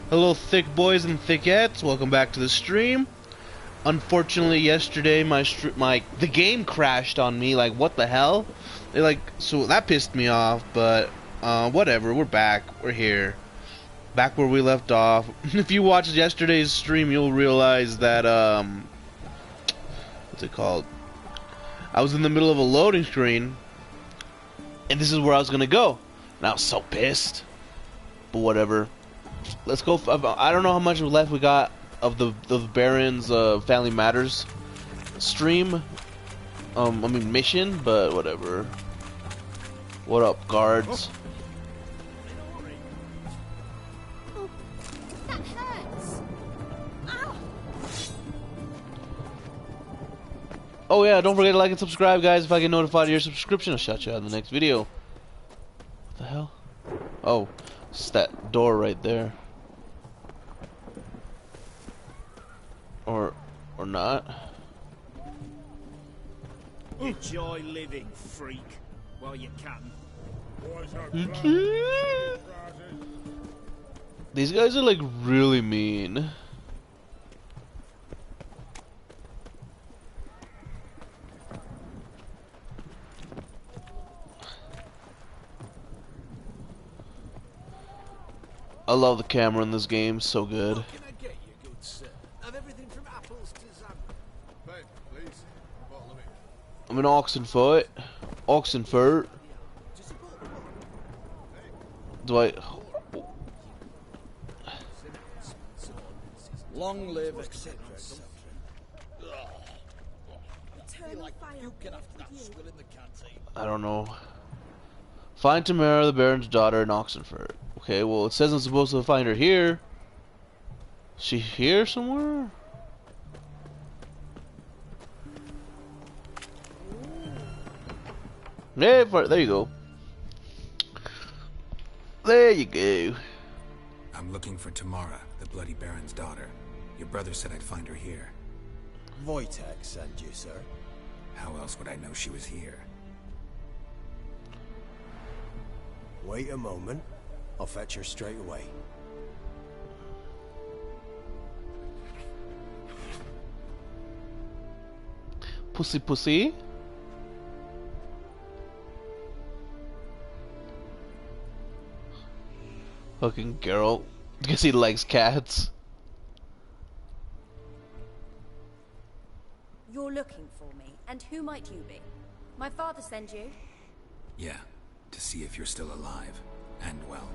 Hello, thick boys and thickettes. Welcome back to the stream. Unfortunately, yesterday the game crashed on me. Like, what the hell? So that pissed me off. But whatever. We're back. We're here. Back where we left off. If you watched yesterday's stream, you'll realize that what's it called? I was in the middle of a loading screen, and this is where I was gonna go. And I was so pissed. But whatever. Let's go. I don't know how much left we got of the Baron's Family Matters stream. I mean mission, but whatever. What up, guards? Oh, that hurts. Ow. Oh yeah, don't forget to like and subscribe, guys. If I get notified of your subscription, I'll shout you out in the next video. What the hell? Oh. It's that door right there. Or not. Enjoy living, freak, while you can. These guys are like really mean. I love the camera in this game, so good. What can I get you, good sir? Have everything from apples to Babe, please. Bottle of it. I'm in Oxenfurt. Oxenfurt. Do I? Long live, etc. I don't know. Find Tamara, the Baron's daughter, in Oxenfurt. Okay, well, it says I'm supposed to find her here. Is she here somewhere? Yeah, there you go. There you go. I'm looking for Tamara, the Bloody Baron's daughter. Your brother said I'd find her here. Wojtek sent you, sir. How else would I know she was here? Wait a moment. I'll fetch her straight away. Pussy pussy. Fucking Geralt. Guess he likes cats. You're looking for me, and who might you be? My father sent you? Yeah, to see if you're still alive. And well.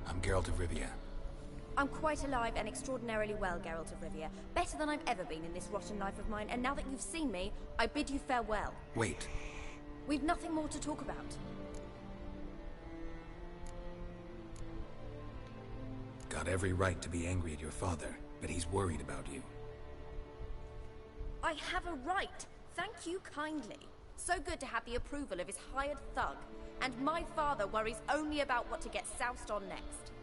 I'm Geralt of Rivia. I'm quite alive and extraordinarily well, Geralt of Rivia. Better than I've ever been in this rotten life of mine, and now that you've seen me, I bid you farewell. Wait. We've nothing more to talk about. Got every right to be angry at your father, but he's worried about you. I have a right. Thank you kindly. So good to have the approval of his hired thug. And my father worries only about what to get soused on next.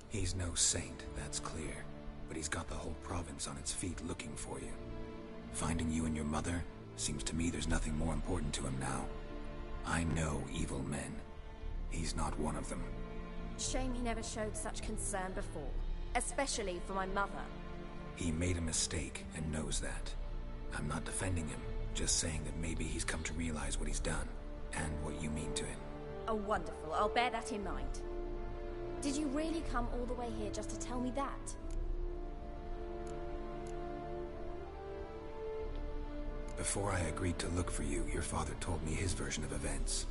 He's no saint, that's clear. But he's got the whole province on its feet looking for you. Finding you and your mother, seems to me there's nothing more important to him now. I know evil men. He's not one of them. Shame he never showed such concern before. Especially for my mother. He made a mistake and knows that. I'm not defending him. Just saying that maybe he's come to realize what he's done, and what you mean to him. Oh, wonderful. I'll bear that in mind. Did you really come all the way here just to tell me that? Before I agreed to look for you, your father told me his version of events.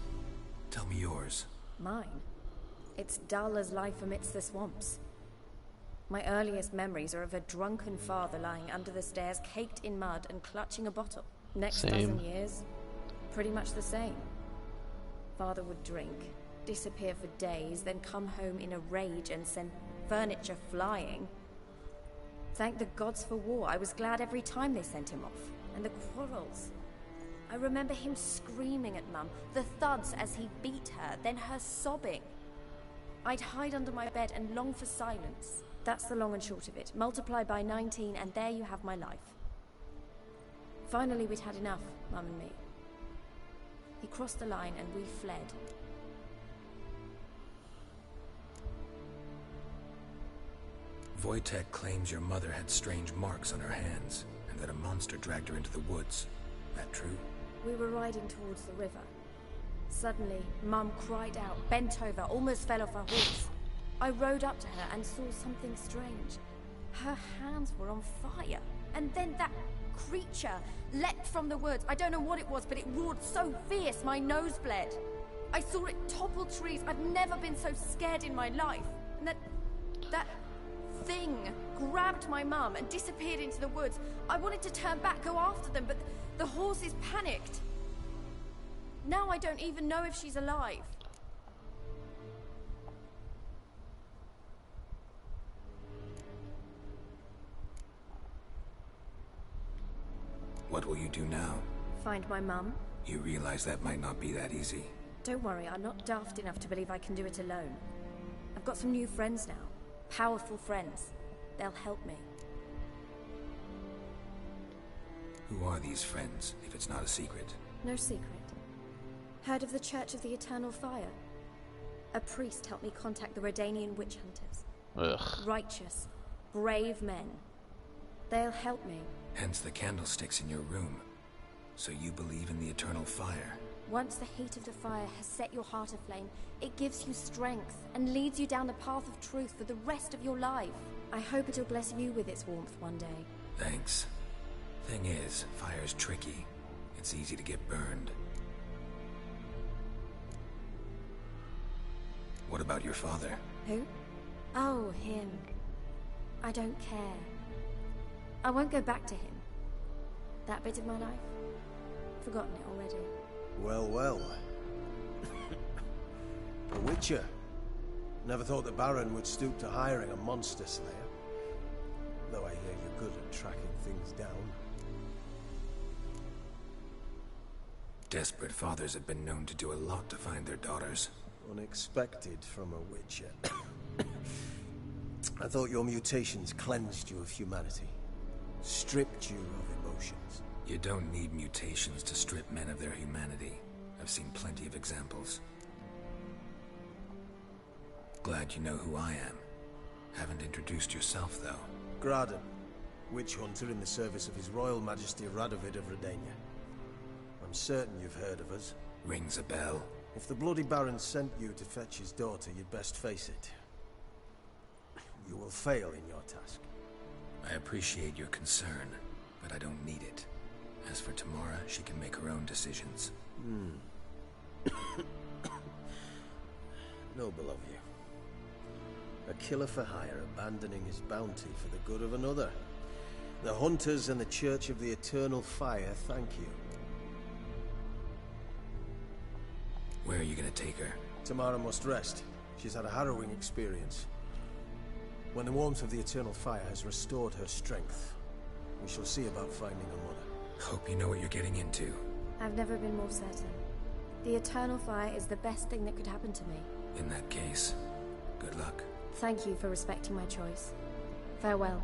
Tell me yours. Mine? It's dull as life amidst the swamps. My earliest memories are of a drunken father lying under the stairs, caked in mud and clutching a bottle. Next dozen years, pretty much the same. Father would drink, disappear for days, then come home in a rage and send furniture flying. Thank the gods for war. I was glad every time they sent him off. And the quarrels. I remember him screaming at Mum, the thuds as he beat her, then her sobbing. I'd hide under my bed and long for silence. That's the long and short of it. Multiply by 19 and there you have my life. Finally, we'd had enough, Mum and me. He crossed the line and we fled. Wojtek claims your mother had strange marks on her hands, and that a monster dragged her into the woods. That true? We were riding towards the river. Suddenly, Mum cried out, bent over, almost fell off her horse. I rode up to her and saw something strange. Her hands were on fire. And then that creature leapt from the woods. I don't know what it was, but it roared so fierce my nose bled. I saw it topple trees. I've never been so scared in my life. And that thing grabbed my mum and disappeared into the woods. I wanted to turn back, go after them, but the horses panicked. Now I don't even know if she's alive. What will you do now? Find my mum. You realize that might not be that easy. Don't worry, I'm not daft enough to believe I can do it alone. I've got some new friends now. Powerful friends. They'll help me. Who are these friends, if it's not a secret? No secret. Heard of the Church of the Eternal Fire? A priest helped me contact the Redanian witch hunters. Ugh. Righteous, brave men. They'll help me. Hence the candlesticks in your room. So you believe in the eternal fire? Once the heat of the fire has set your heart aflame, it gives you strength and leads you down the path of truth for the rest of your life. I hope it'll bless you with its warmth one day. Thanks. Thing is, fire's tricky. It's easy to get burned. What about your father? Who? Oh, him. I don't care. I won't go back to him. That bit of my life? Forgotten it already. Well, well. A witcher. Never thought the Baron would stoop to hiring a monster slayer. Though I hear you're good at tracking things down. Desperate fathers have been known to do a lot to find their daughters. Unexpected from a witcher. I thought your mutations cleansed you of humanity. Stripped you of emotions. You don't need mutations to strip men of their humanity. I've seen plenty of examples. Glad you know who I am. Haven't introduced yourself, though. Graden, witch hunter in the service of His Royal Majesty Radovid of Redania. I'm certain you've heard of us. Rings a bell. If the Bloody Baron sent you to fetch his daughter, you'd best face it. You will fail in your task. I appreciate your concern, but I don't need it. As for Tamara, she can make her own decisions. Noble of you. A killer for hire abandoning his bounty for the good of another. The Hunters and the Church of the Eternal Fire thank you. Where are you gonna take her? Tamara must rest. She's had a harrowing experience. When the warmth of the Eternal Fire has restored her strength, we shall see about finding her mother. Hope you know what you're getting into. I've never been more certain. The Eternal Fire is the best thing that could happen to me. In that case, good luck. Thank you for respecting my choice. Farewell.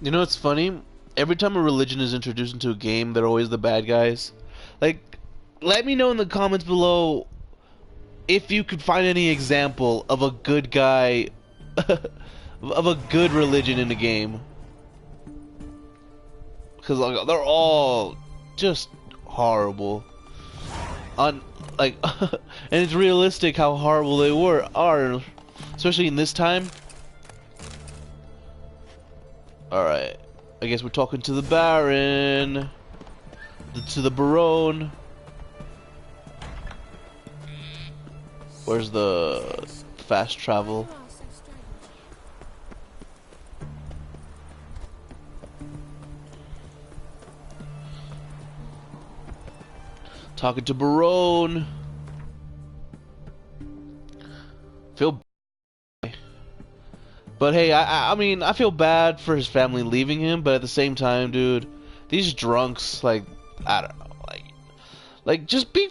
You know what's funny? Every time a religion is introduced into a game, they're always the bad guys. Like, let me know in the comments below if you could find any example of a good guy, of a good religion in the game. Because like, they're all just horrible. And it's realistic how horrible they are, especially in this time. Alright, I guess we're talking to the Baron, to the Baron. Where's the fast travel? Talking to Baron. Feel bad. But hey, I mean, I feel bad for his family leaving him, but at the same time, dude, these drunks, like, I don't know, like just be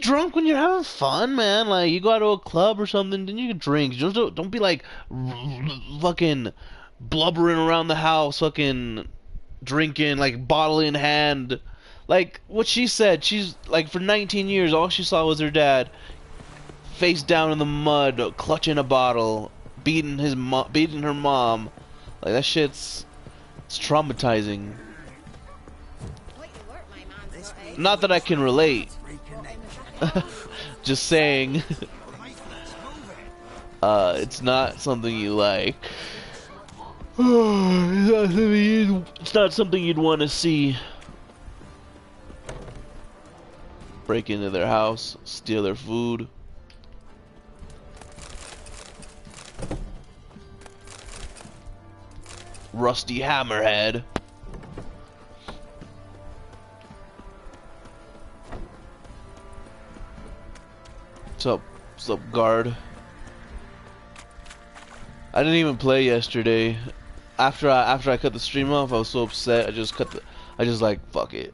drunk when you're having fun, man. Like, you go out to a club or something, then you can drink. Just don't be like fucking blubbering around the house, fucking drinking, like bottle in hand. Like what she said, she's like for 19 years all she saw was her dad face down in the mud, clutching a bottle, beating her mom. Like that shit's it's traumatizing. Not that I can relate. Just saying. It's not something you like. It's not something you'd want to see. Break into their house, steal their food. Rusty hammerhead. What's up? What's up, guard? I didn't even play yesterday. After I cut the stream off, I was so upset. I just like fuck it.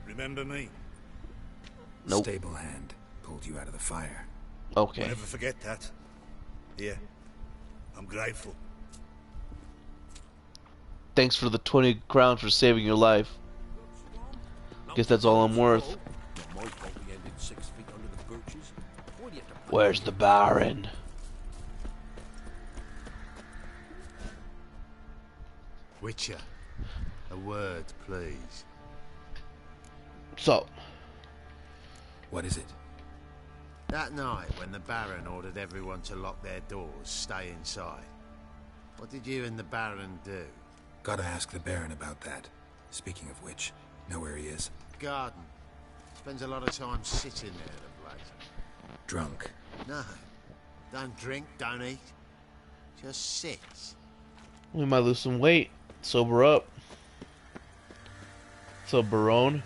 Remember me? Nope. Stable hand pulled you out of the fire. Okay. I'll never forget that. Here, I'm grateful. Thanks for the 20 crowns for saving your life. Guess that's all I'm worth. Where's the Baron? Witcher, a word, please. So, What is it? That night when the Baron ordered everyone to lock their doors, stay inside. What did you and the Baron do? Gotta ask the Baron about that. Speaking of which, know where he is? Garden. Spends a lot of time sitting there of late. Drunk. No. Don't drink, don't eat. Just sits. we might lose some weight. Sober up. What's up, Barone?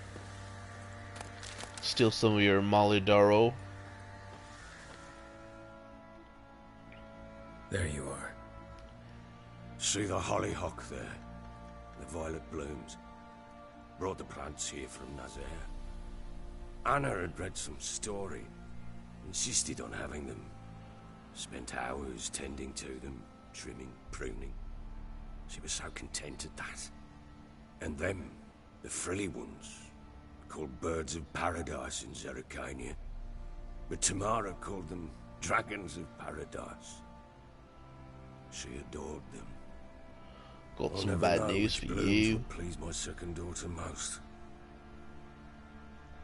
Steal some of your Molly Darrow. There you are. See the hollyhock there? The violet blooms. Brought the plants here from Nazaire. Anna had read some story. Insisted on having them. Spent hours tending to them, trimming, pruning. She was so content at that. And them, the frilly ones, called birds of paradise in Zerrikania. But Tamara called them dragons of paradise. She adored them. Got I'll some never bad know news which for blooms you. would please my second daughter most.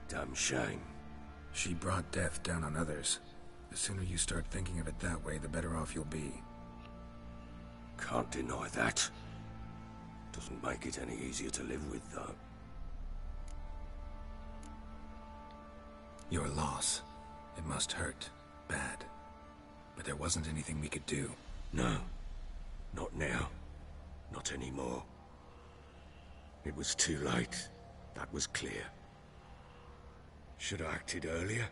Damn shame. She brought death down on others. The sooner you start thinking of it that way, the better off you'll be. Can't deny that. Doesn't make it any easier to live with, though. Your loss. It must hurt. Bad. But there wasn't anything we could do. No. Not now. Not anymore. It was too late. That was clear. Should have acted earlier.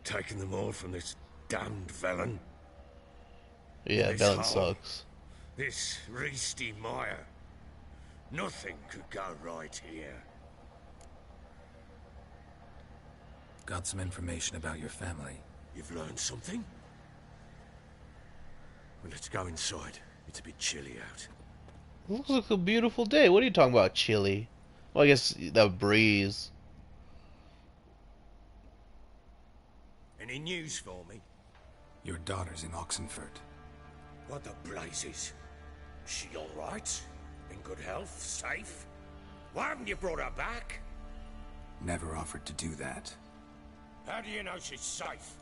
Taken them all from this damned Velen. Yeah, This Velen hole. sucks. This Reesty mire. Nothing could go right here. Got some information about your family. You've learned something? Well, let's go inside. It's a bit chilly out. Looks like a beautiful day. What are you talking about, chilly? Well, I guess that breeze. Any news for me? Your daughter's in Oxenfurt. What the blazes? She all right? In good health? Safe? Why haven't you brought her back? Never offered to do that. How do you know she's safe?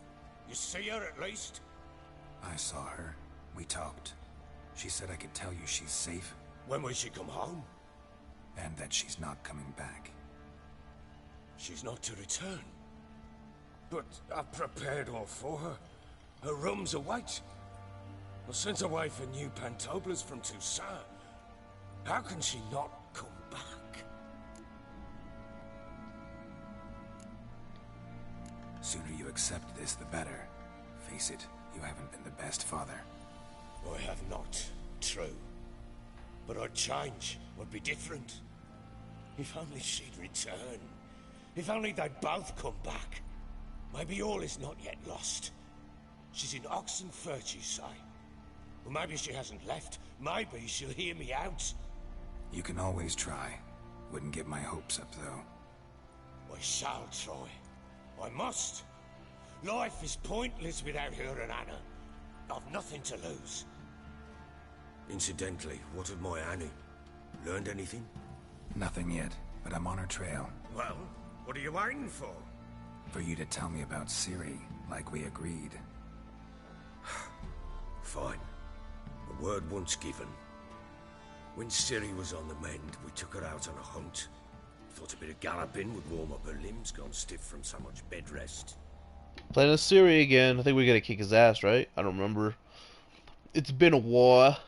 You see her at least? I saw her. We talked. She said I could tell you she's safe, When will she come home? and that she's not coming back. She's not to return. But I've prepared all for her. Her rooms await. I sent away for new Pantoblas from Toussaint. How can she not come back? Sooner you accept this, the better. Face it, you haven't been the best father. I have not. True. But I'd change. I'd be different. If only she'd return. If only they'd both come back. Maybe all is not yet lost. She's in Oxenfurt, you say? Well, maybe she hasn't left. Maybe she'll hear me out. You can always try. Wouldn't get my hopes up, though. I shall try. I must. Life is pointless without her and Anna. I've nothing to lose. Incidentally, what of my Annie? Learned anything? Nothing yet, but I'm on her trail. Well, what are you waiting for? For you to tell me about Ciri, like we agreed. Fine. A word once given. When Ciri was on the mend, we took her out on a hunt. Thought a bit of galloping would warm up her limbs, gone stiff from so much bed rest. Playing as Siri again. I think we gotta kick his ass, right? I don't remember. It's been a while.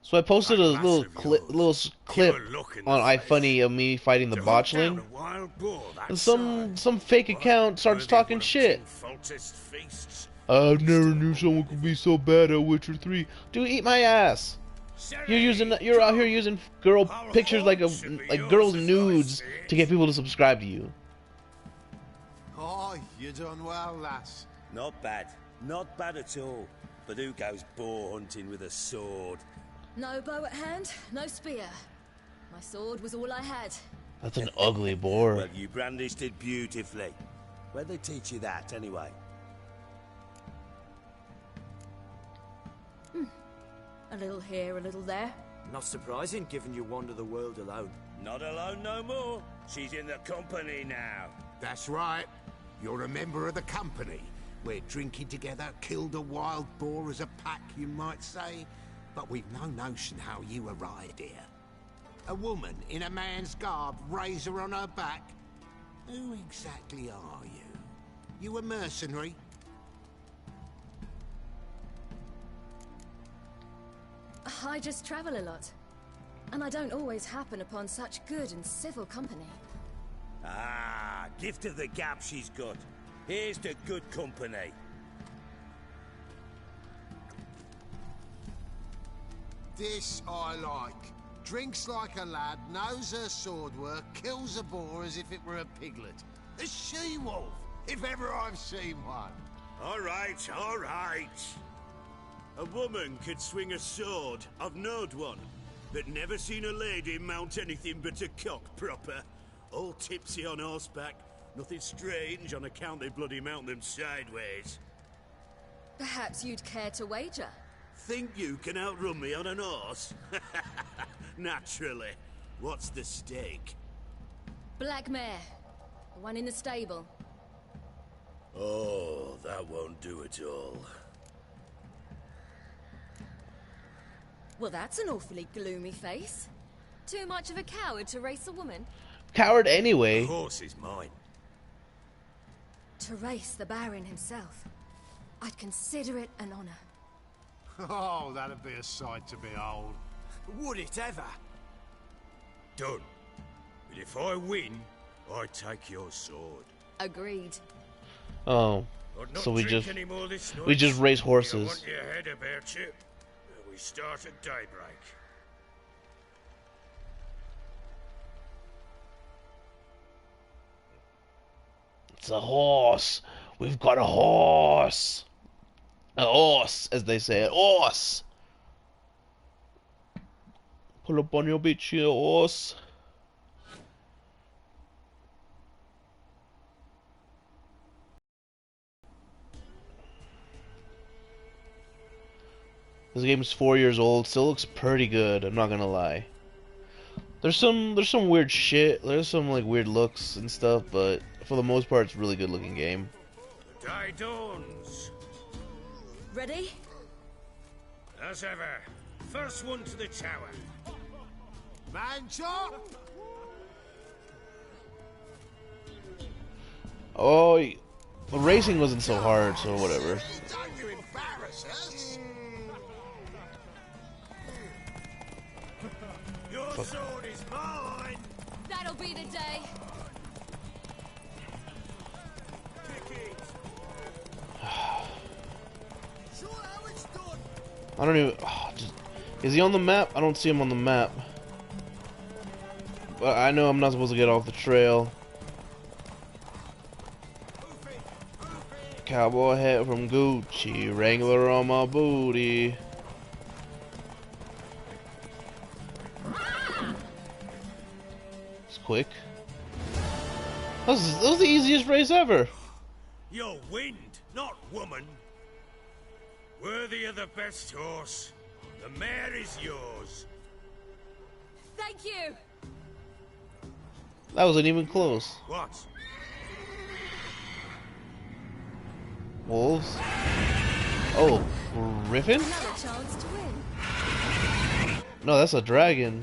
So I posted a little clip on iFunny of me fighting the botchling, and some fake account starts talking shit. I never knew someone could be so bad at Witcher 3. Dude, eat my ass. You're out here using girl pictures like girls nudes to get people to subscribe to you. Oh, you done well, lass. Not bad. Not bad at all. But who goes boar hunting with a sword? No bow at hand, no spear. My sword was all I had. That's an ugly boar. Well, you brandished it beautifully. Where'd they teach you that, anyway? A little here, a little there. Not surprising, given you wander the world alone. Not alone no more. She's in the company now. That's right. You're a member of the company. We're drinking together, killed a wild boar as a pack, you might say. But we've no notion how you arrived here. A woman in a man's garb, razor on her back. Who exactly are you? You a mercenary? I just travel a lot. And I don't always happen upon such good and civil company. Ah, gift of the gab she's got. Here's to good company. This I like. Drinks like a lad, knows her sword work, kills a boar as if it were a piglet. A she-wolf, if ever I've seen one. All right, all right. A woman could swing a sword. I've knowed one. But never seen a lady mount anything but a cock proper. All tipsy on horseback. Nothing strange on account they bloody mount them sideways. Perhaps you'd care to wager? Think you can outrun me on an horse? Naturally. What's the stake? Black mare. The one in the stable. Oh, that won't do at all. Well, that's an awfully gloomy face. Too much of a coward to race a woman? Coward anyway. The horse is mine. To race the Baron himself. I'd consider it an honor. Oh, that'd be a sight to behold. Would it ever? Done. But if I win, I take your sword. Agreed. Oh, I'd not so we drink just any more this night. we just race I horses. want your head about you. We start at daybreak. It's a horse. We've got a horse. A horse, as they say. A horse. Pull up on your bitch, you horse. This game's 4 years old. Still looks pretty good. I'm not gonna lie. There's some weird shit. There's some like weird looks and stuff, but for the most part, it's a really good looking game. The day dawns. Ready? As ever, first one to the tower. Man chop! Oh, the racing wasn't so hard, so whatever. Don't you embarrass us! Your sword is mine! That'll be the day. Kick it! Sure how it's done! I don't even. Is he on the map? I don't see him on the map. But I know I'm not supposed to get off the trail. Cowboy hat from Gucci, Wrangler on my booty. It's quick. That was the easiest race ever. You're wind, not woman. Worthy of the best horse. The mare is yours. Thank you! That wasn't even close. What? Wolves? Oh, Griffin? Another chance to win. No, that's a dragon.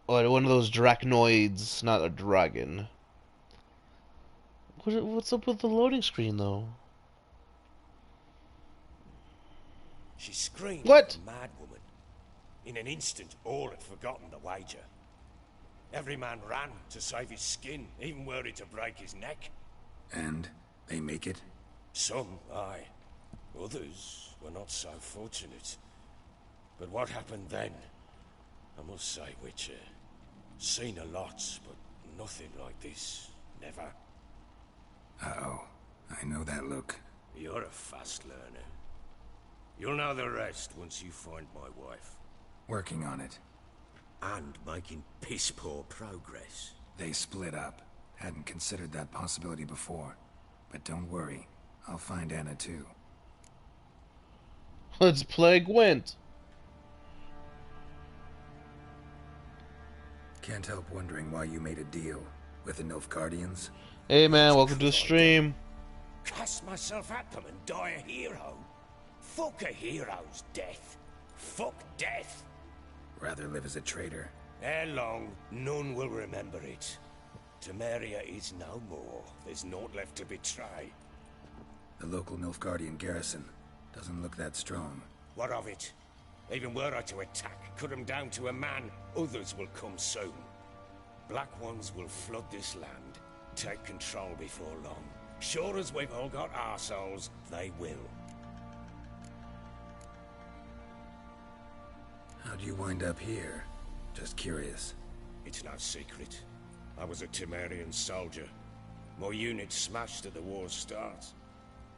Oh, one of those drachnoids, not a dragon. What's up with the loading screen, though? She screamed What? like a mad woman. In an instant, all had forgotten the wager. Every man ran to save his skin, even worried to break his neck. And they make it? Some, aye. Others were not so fortunate. But what happened then? I must say, Witcher, seen a lot, but nothing like this. Never. Uh-oh. I know that look. You're a fast learner. You'll know the rest once you find my wife. Working on it. And making piss-poor progress. They split up. Hadn't considered that possibility before. But don't worry. I'll find Anna too. Let's play Gwent. Can't help wondering why you made a deal with the Nilfgaardians. Hey man, welcome to the stream. Cast myself at them and die a hero? Fuck a hero's death. Fuck death. Rather live as a traitor. Ere long, none will remember it. Temeria is no more. There's naught left to betray. The local Nilfgaardian garrison doesn't look that strong. What of it? Even were I to attack, cut them down to a man, others will come soon. Black ones will flood this land, take control before long. Sure as we've all got arseholes, they will. How'd you wind up here? Just curious. It's no secret. I was a Temerian soldier. My unit smashed at the war's start.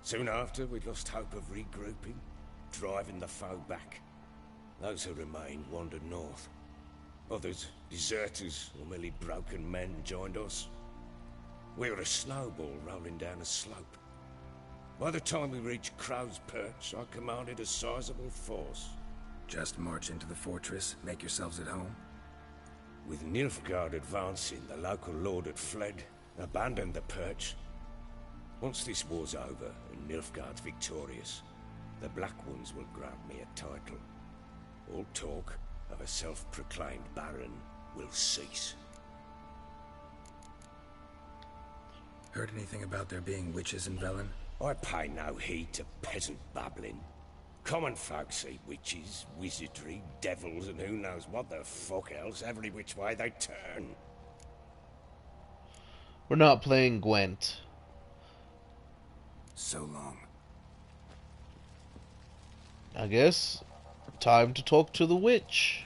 Soon after, we lost hope of regrouping, driving the foe back. Those who remained wandered north. Others, deserters or merely broken men, joined us. We were a snowball rolling down a slope. By the time we reached Crow's Perch, I commanded a sizable force. Just march into the fortress, make yourselves at home? With Nilfgaard advancing, the local lord had fled, abandoned the perch. Once this war's over and Nilfgaard's victorious, the Black Ones will grant me a title. All talk of a self-proclaimed baron will cease. Heard anything about there being witches in Velen? I pay no heed to peasant babbling. Common folk see witches, wizardry, devils, and who knows what the fuck else every which way they turn. We're not playing Gwent. So long. I guess time to talk to the witch.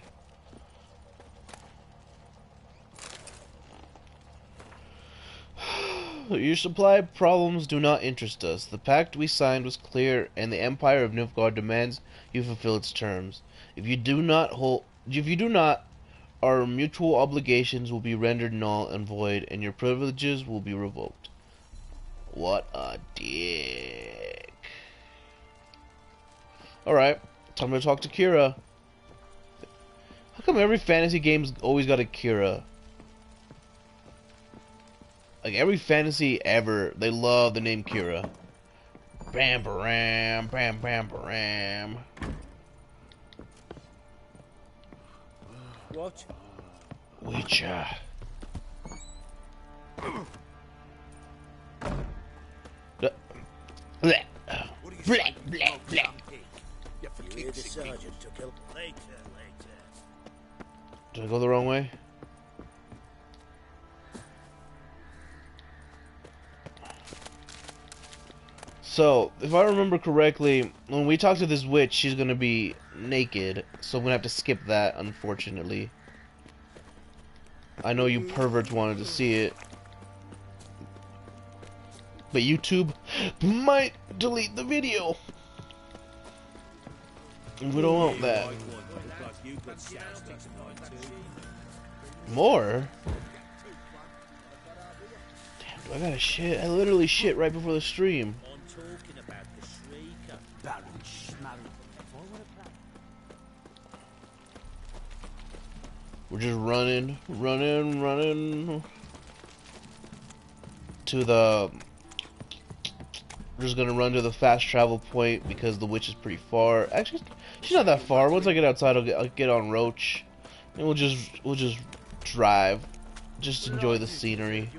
Your supply problems do not interest us. The pact we signed was clear, and the Empire of Nilfgaard demands you fulfill its terms. If you do not, our mutual obligations will be rendered null and void, and your privileges will be revoked. What a dick. Alright, time to talk to Kira. How come every fantasy game's always got a Kira? Like, every fantasy ever, they love the name Kira. Bam, baram, bam, bam, baram. What? Witcher. Bleh. Bleh, bleh, bleh. You the sergeant took him. Later. Did I go the wrong way? So, if I remember correctly, when we talk to this witch, she's gonna be naked. So I'm gonna have to skip that, unfortunately. I know you perverts wanted to see it. But YouTube might delete the video. We don't want that. More? Damn, do I gotta shit? I literally shit right before the stream. I'm talking about the Shrieker. Baron Schmarry. We're just running to the. We're just gonna run to the fast travel point because the witch is pretty far. Actually, she's not that far. Once I get outside, I'll get on Roach, and we'll just drive, just enjoy the scenery.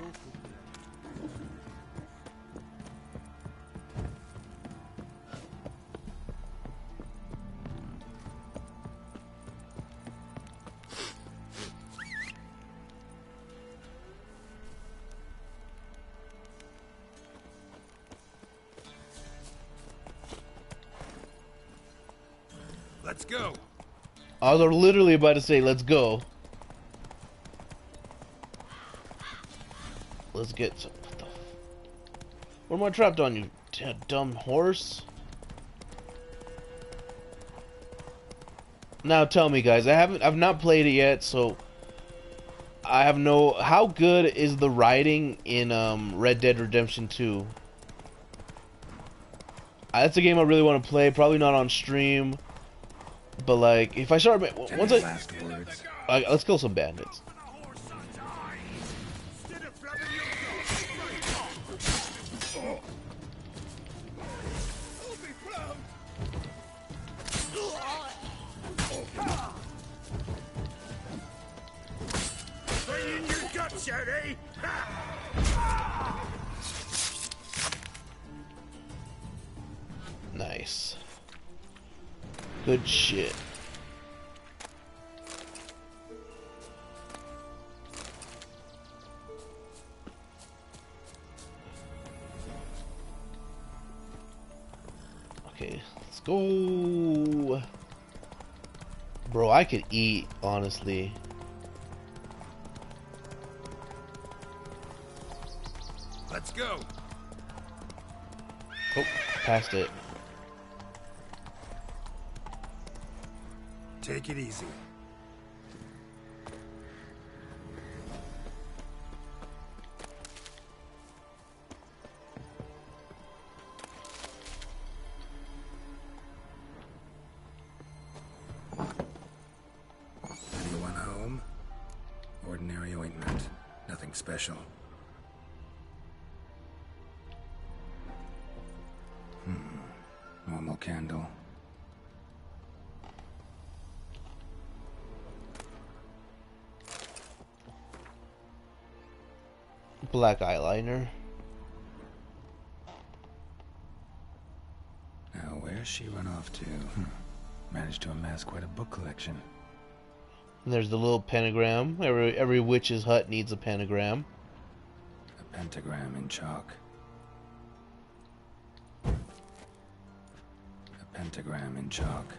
Let's go. I was literally about to say, let's go. Let's get some. What am I trapped on, you dumb horse? Now tell me, guys, I've not played it yet, so I have no. How good is the writing in Red Dead Redemption 2? That's a game I really want to play. Probably not on stream. But like, if I start, once let's kill some bandits. Nice. Good shit. Okay, let's go. Bro, I could eat, honestly. Let's go. Oh, passed it. Take it easy. Anyone home? Ordinary ointment. Nothing special. Normal candle. Black eyeliner. Now, where's she run off to? Managed to amass quite a book collection. And there's the little pentagram. Every witch's hut needs a pentagram. A pentagram in chalk. A pentagram in chalk.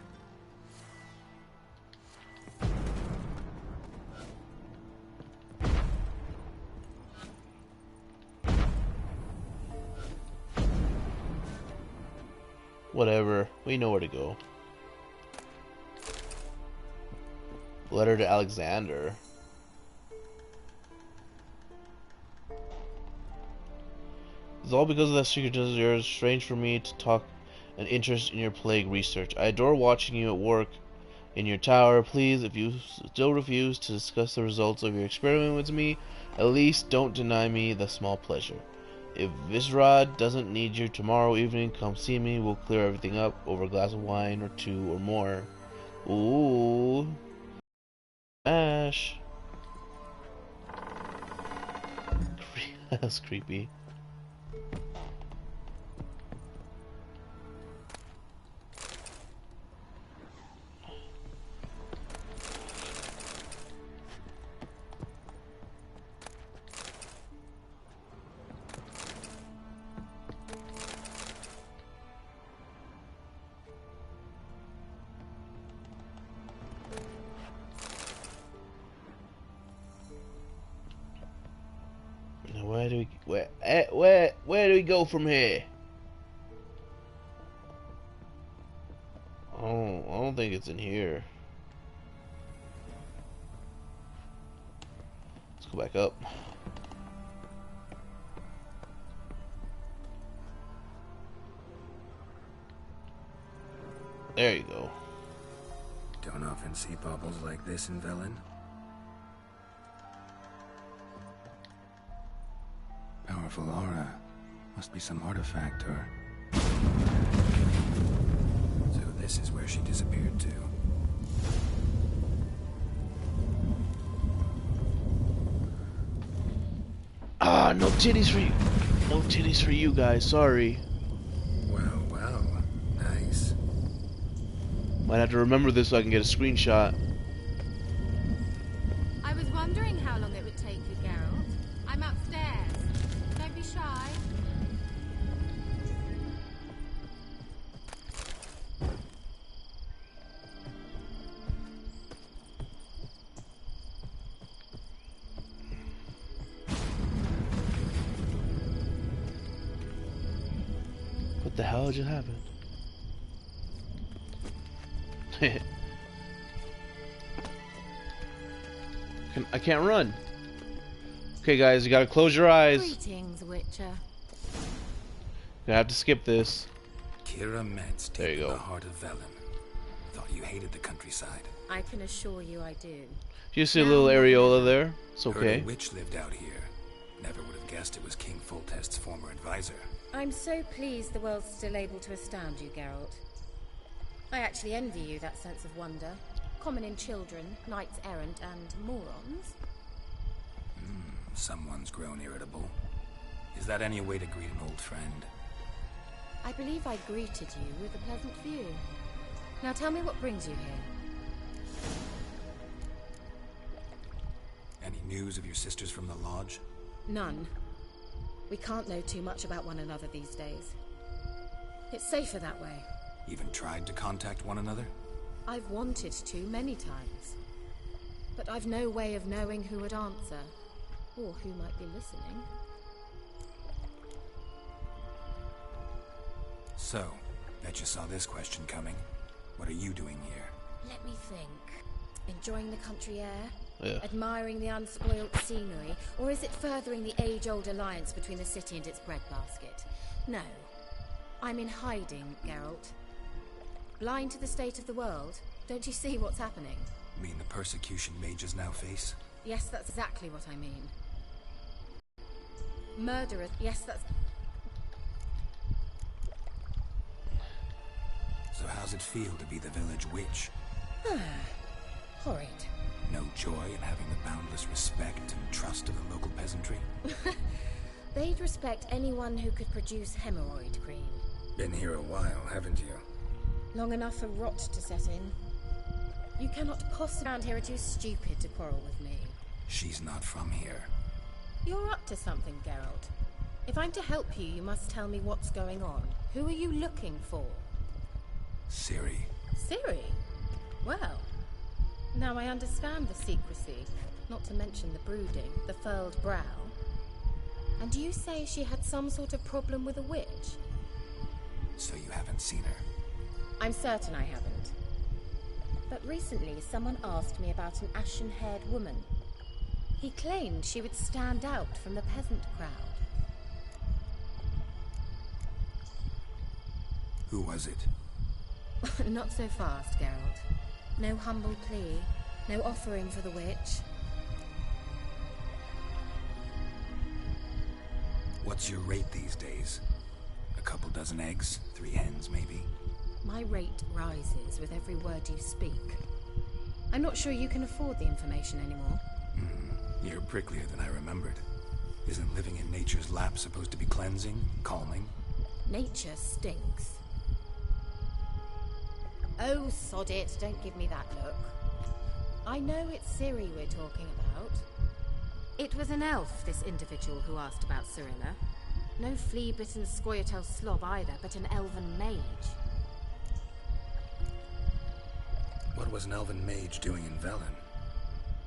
Whatever. We know where to go. Letter to Alexander. It's all because of that secret of yours. Strange for me to talk an interest in your plague research. I adore watching you at work in your tower. Please, if you still refuse to discuss the results of your experiment with me, at least don't deny me the small pleasure. If Visrad doesn't need you tomorrow evening, come see me. We'll clear everything up over a glass of wine or two or more. Ooh. Ash. That's creepy. Where do we go from here? Oh, I don't think it's in here. go back up. There you go. Don't often see baubles like this in Velen. Powerful aura. Must be some artifact or... So this is where she disappeared to. Ah, no titties for you. No titties for you guys, sorry. Well, well. Nice. Might have to remember this so I can get a screenshot. I was wondering how long it would take you, Geralt. I'm upstairs. Don't be shy. What the hell just happened? I can't run. Okay, guys, you gotta close your eyes. Greetings, Witcher. Gonna have to skip this. Kira Metz, There you deep in go. the heart of Velen. Thought you hated the countryside. I can assure you I do. You see a little areola there? It's Heard okay. a witch lived out here. Never would have guessed it was King Foltest's former advisor. I'm so pleased the world's still able to astound you, Geralt. I actually envy you that sense of wonder. Common in children, knights errant, and morons. Someone's grown irritable. Is that any way to greet an old friend? I believe I greeted you with a pleasant view. Now tell me what brings you here. Any news of your sisters from the lodge? None. We can't know too much about one another these days. It's safer that way. Even tried to contact one another? I've wanted to many times. But I've no way of knowing who would answer, or who might be listening. So, bet you saw this question coming. What are you doing here? Let me think. Enjoying the country air? Yeah. Admiring the unspoilt scenery? Or is it furthering the age-old alliance between the city and its breadbasket? No. I'm in hiding, Geralt. Blind to the state of the world? Don't you see what's happening? Mean the persecution mages now face? Yes, that's exactly what I mean. Murderers? Yes, that's... So how's it feel to be the village witch? Horrid. No joy in having the boundless respect and trust of the local peasantry? They'd respect anyone who could produce hemorrhoid cream. Been here a while, haven't you? Long enough for rot to set in. You cannot possibly around here are too stupid to quarrel with me. She's not from here. You're up to something, Geralt. If I'm to help you, you must tell me what's going on. Who are you looking for? Ciri. Ciri? Well, now I understand the secrecy, not to mention the brooding, the furled brow. And you say she had some sort of problem with a witch? So you haven't seen her? I'm certain I haven't. But recently, someone asked me about an ashen-haired woman. He claimed she would stand out from the peasant crowd. Who was it? Not so fast, Geralt. No humble plea, no offering for the witch. What's your rate these days? A couple dozen eggs? 3 hens, maybe? My rate rises with every word you speak. I'm not sure you can afford the information anymore. You're pricklier than I remembered. Isn't living in nature's lap supposed to be cleansing, calming? Nature stinks. Oh, sod it, don't give me that look. I know it's Ciri we're talking about. It was an elf, this individual who asked about Cirilla. No flea-bitten Scoia'tael slob either, but an elven mage. What was an elven mage doing in Velen?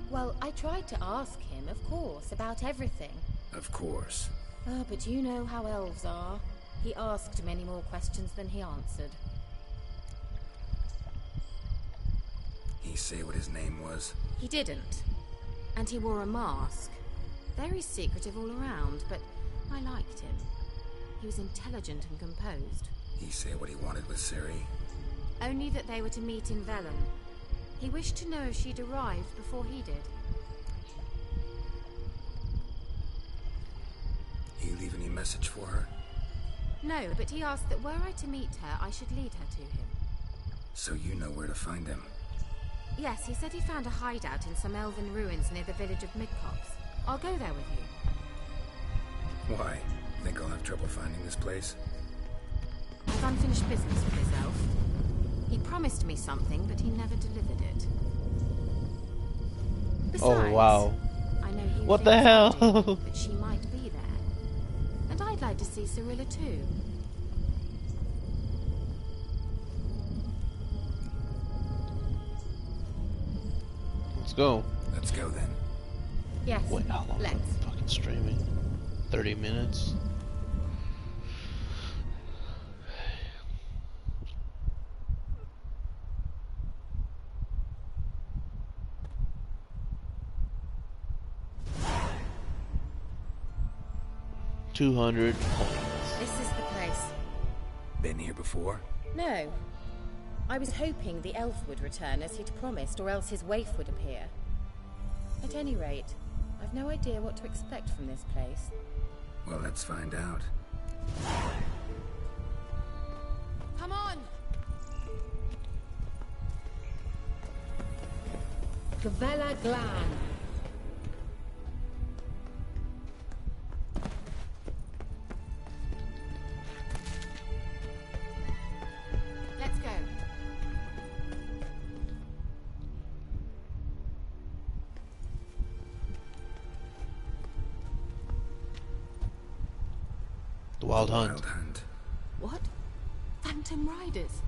Well, I tried to ask him, of course, about everything. Of course. Oh, but you know how elves are. He asked many more questions than he answered. He say what his name was? He didn't. And he wore a mask. Very secretive all around, but I liked him. He was intelligent and composed. He say what he wanted with Ciri? Only that they were to meet in Velen. He wished to know if she'd arrived before he did. He leave any message for her? No, but he asked that were I to meet her, I should lead her to him. So you know where to find him? Yes, he said he found a hideout in some elven ruins near the village of Midcops. I'll go there with you. Why? Think I'll have trouble finding this place? I've unfinished business with this elf. He promised me something, but he never delivered it. Besides, oh wow. I know he what the hell? But she might be there. And I'd like to see Cirilla too. Let's go. Let's go then. Yes. Wait, how long let's. am I fucking streaming? 30 minutes? $200 points. This is the place. Been here before? No. I was hoping the elf would return as he'd promised, or else his waif would appear. At any rate, I've no idea what to expect from this place. Well, let's find out. Come on! Gavella Glan. Let's go. The Wild Hunt. Wild Hunt. What? Phantom Riders?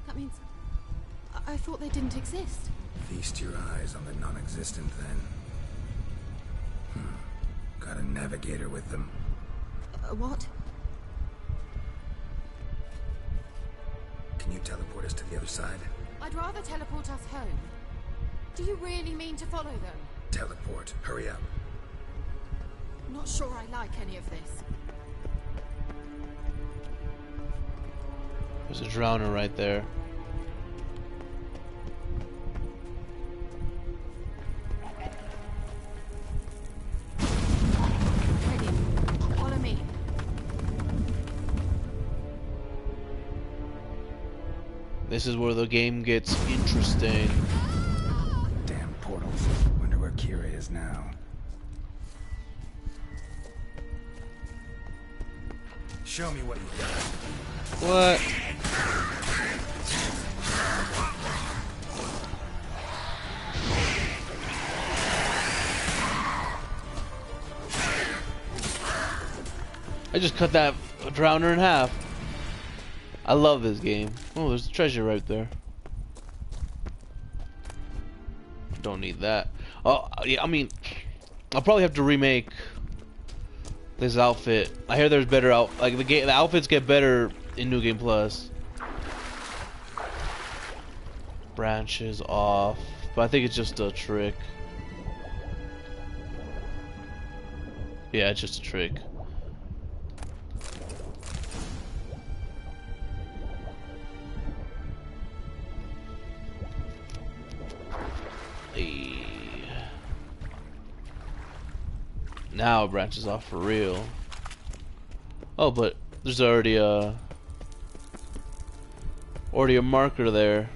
That means... I thought they didn't exist. Feast your eyes on the non-existent then. Got a navigator with them. What? Can you teleport us to the other side? I'd rather teleport us home. Do you really mean to follow them? Teleport. Hurry up. Not sure I like any of this. There's a drowner right there. Ready. Follow me. This is where the game gets interesting. Damn portals. Wonder where Kira is now. Show me what you got. What? I just cut that drowner in half. I love this game. Oh, there's treasure right there. Don't need that. Oh, yeah, I mean, I'll probably have to remake this outfit. I hear there's better the outfits get better in New Game Plus. Branches off, but I think it's just a trick. Yeah, it's just a trick. Now it branches off for real. Oh, but there's already a marker there.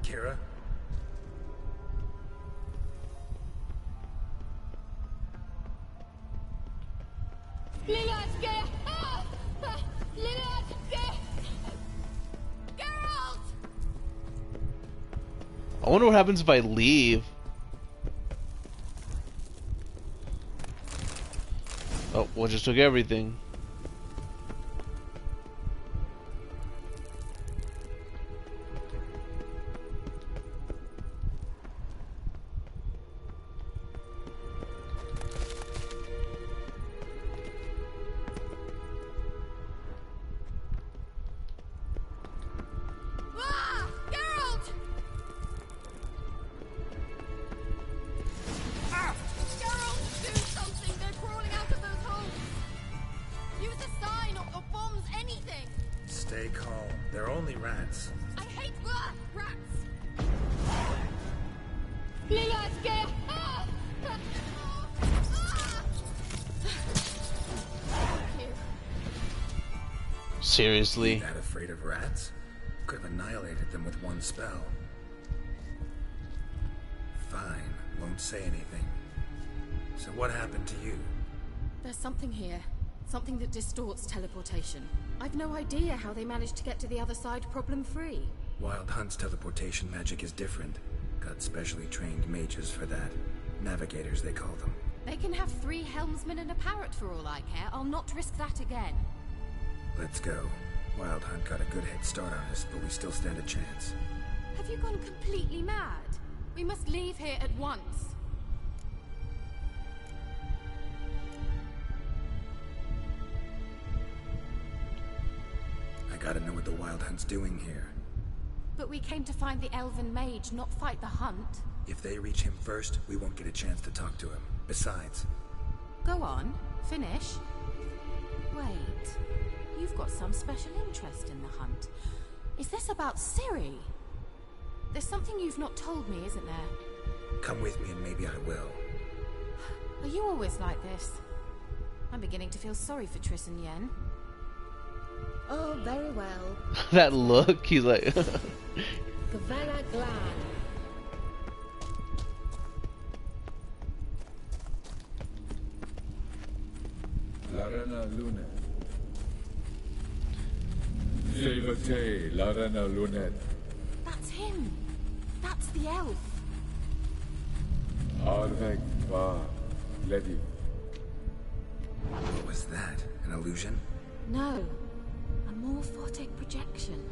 Kira? I wonder what happens if I leave. Oh, well, just took everything. Stay calm. They're only rats. I hate rats! Seriously? That afraid of rats? Could have annihilated them with one spell. Fine, won't say anything. So what happened to you? There's something here. Something that distorts teleportation. I've no idea how they managed to get to the other side problem-free. Wild Hunt's teleportation magic is different. Got specially trained mages for that. Navigators, they call them. They can have 3 helmsmen and a parrot for all I care. I'll not risk that again. Let's go. Wild Hunt got a good head start on us, but we still stand a chance. Have you gone completely mad? We must leave here at once. I gotta know what the Wild Hunt's doing here. But we came to find the elven mage, not fight the hunt. If they reach him first, we won't get a chance to talk to him. Besides... Go on. Finish. Wait. You've got some special interest in the hunt. Is this about Ciri? There's something you've not told me, isn't there? Come with me and maybe I will. Are you always like this? I'm beginning to feel sorry for Triss and Yen. Oh, very well. That look, he's like... Gavella Glad. Larana Lunet. Jevate Larana Lunet. That's him. That's the elf. Arvek Va Ledi. What was that? An illusion? No. A morphotic projection.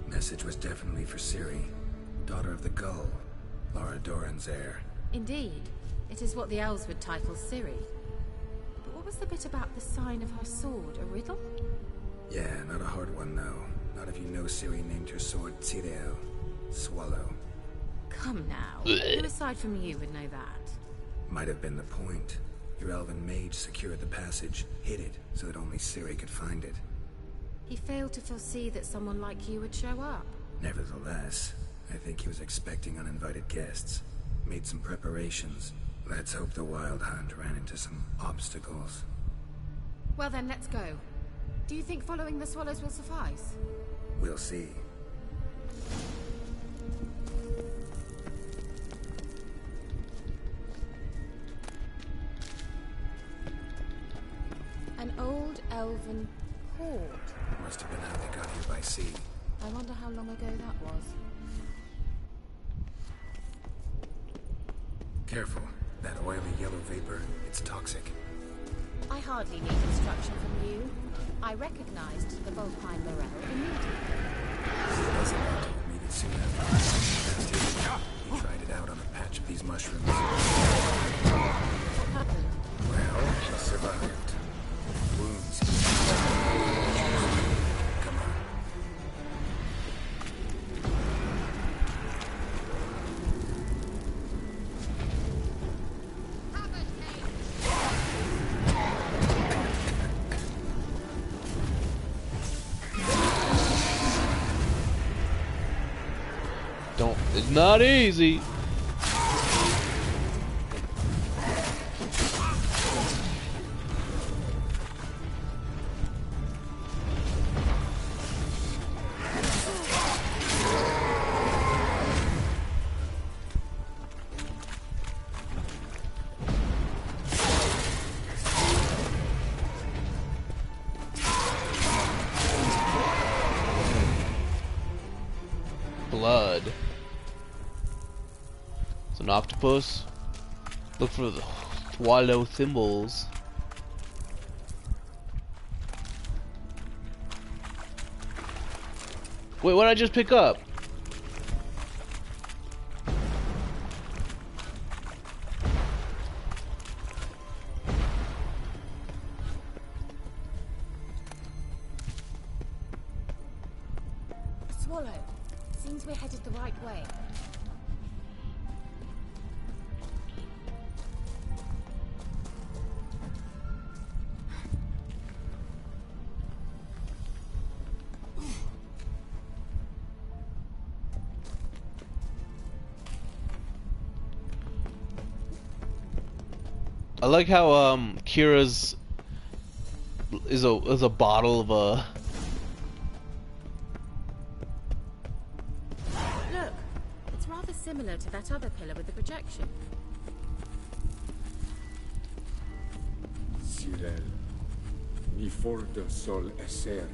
Message was definitely for Ciri, daughter of the Gull, Lara Doran's heir. Indeed. It is what the elves would title Ciri. But what was the bit about the sign of her sword? A riddle? Yeah, not a hard one though. Not if you know Ciri named her sword Tireo. Swallow. Come now. Who aside from you would know that? Might have been the point. Your elven mage secured the passage, hid it, so that only Ciri could find it. He failed to foresee that someone like you would show up. Nevertheless, I think he was expecting uninvited guests. Made some preparations. Let's hope the Wild Hunt ran into some obstacles. Well then, let's go. Do you think following the swallows will suffice? We'll see. An old elven hoard. Must have been how they got here by sea. I wonder how long ago that was. Careful. That oily yellow vapor, it's toxic. I hardly need instruction from you. I recognized the Vulpine Morel immediately. He doesn't want to meet it soon after. He tried it out on a patch of these mushrooms. What happened? Well, she survived. Wounds. Come on. It's not easy. mud. It's an octopus. Look for the wallow thimbles. Wait, what did I just pick up? Swallow. Seems we're headed the right way. I like how Kira's is a bottle of a. Look, it's rather similar to that other pillar with the projection. Cyril, mi forte sol esser.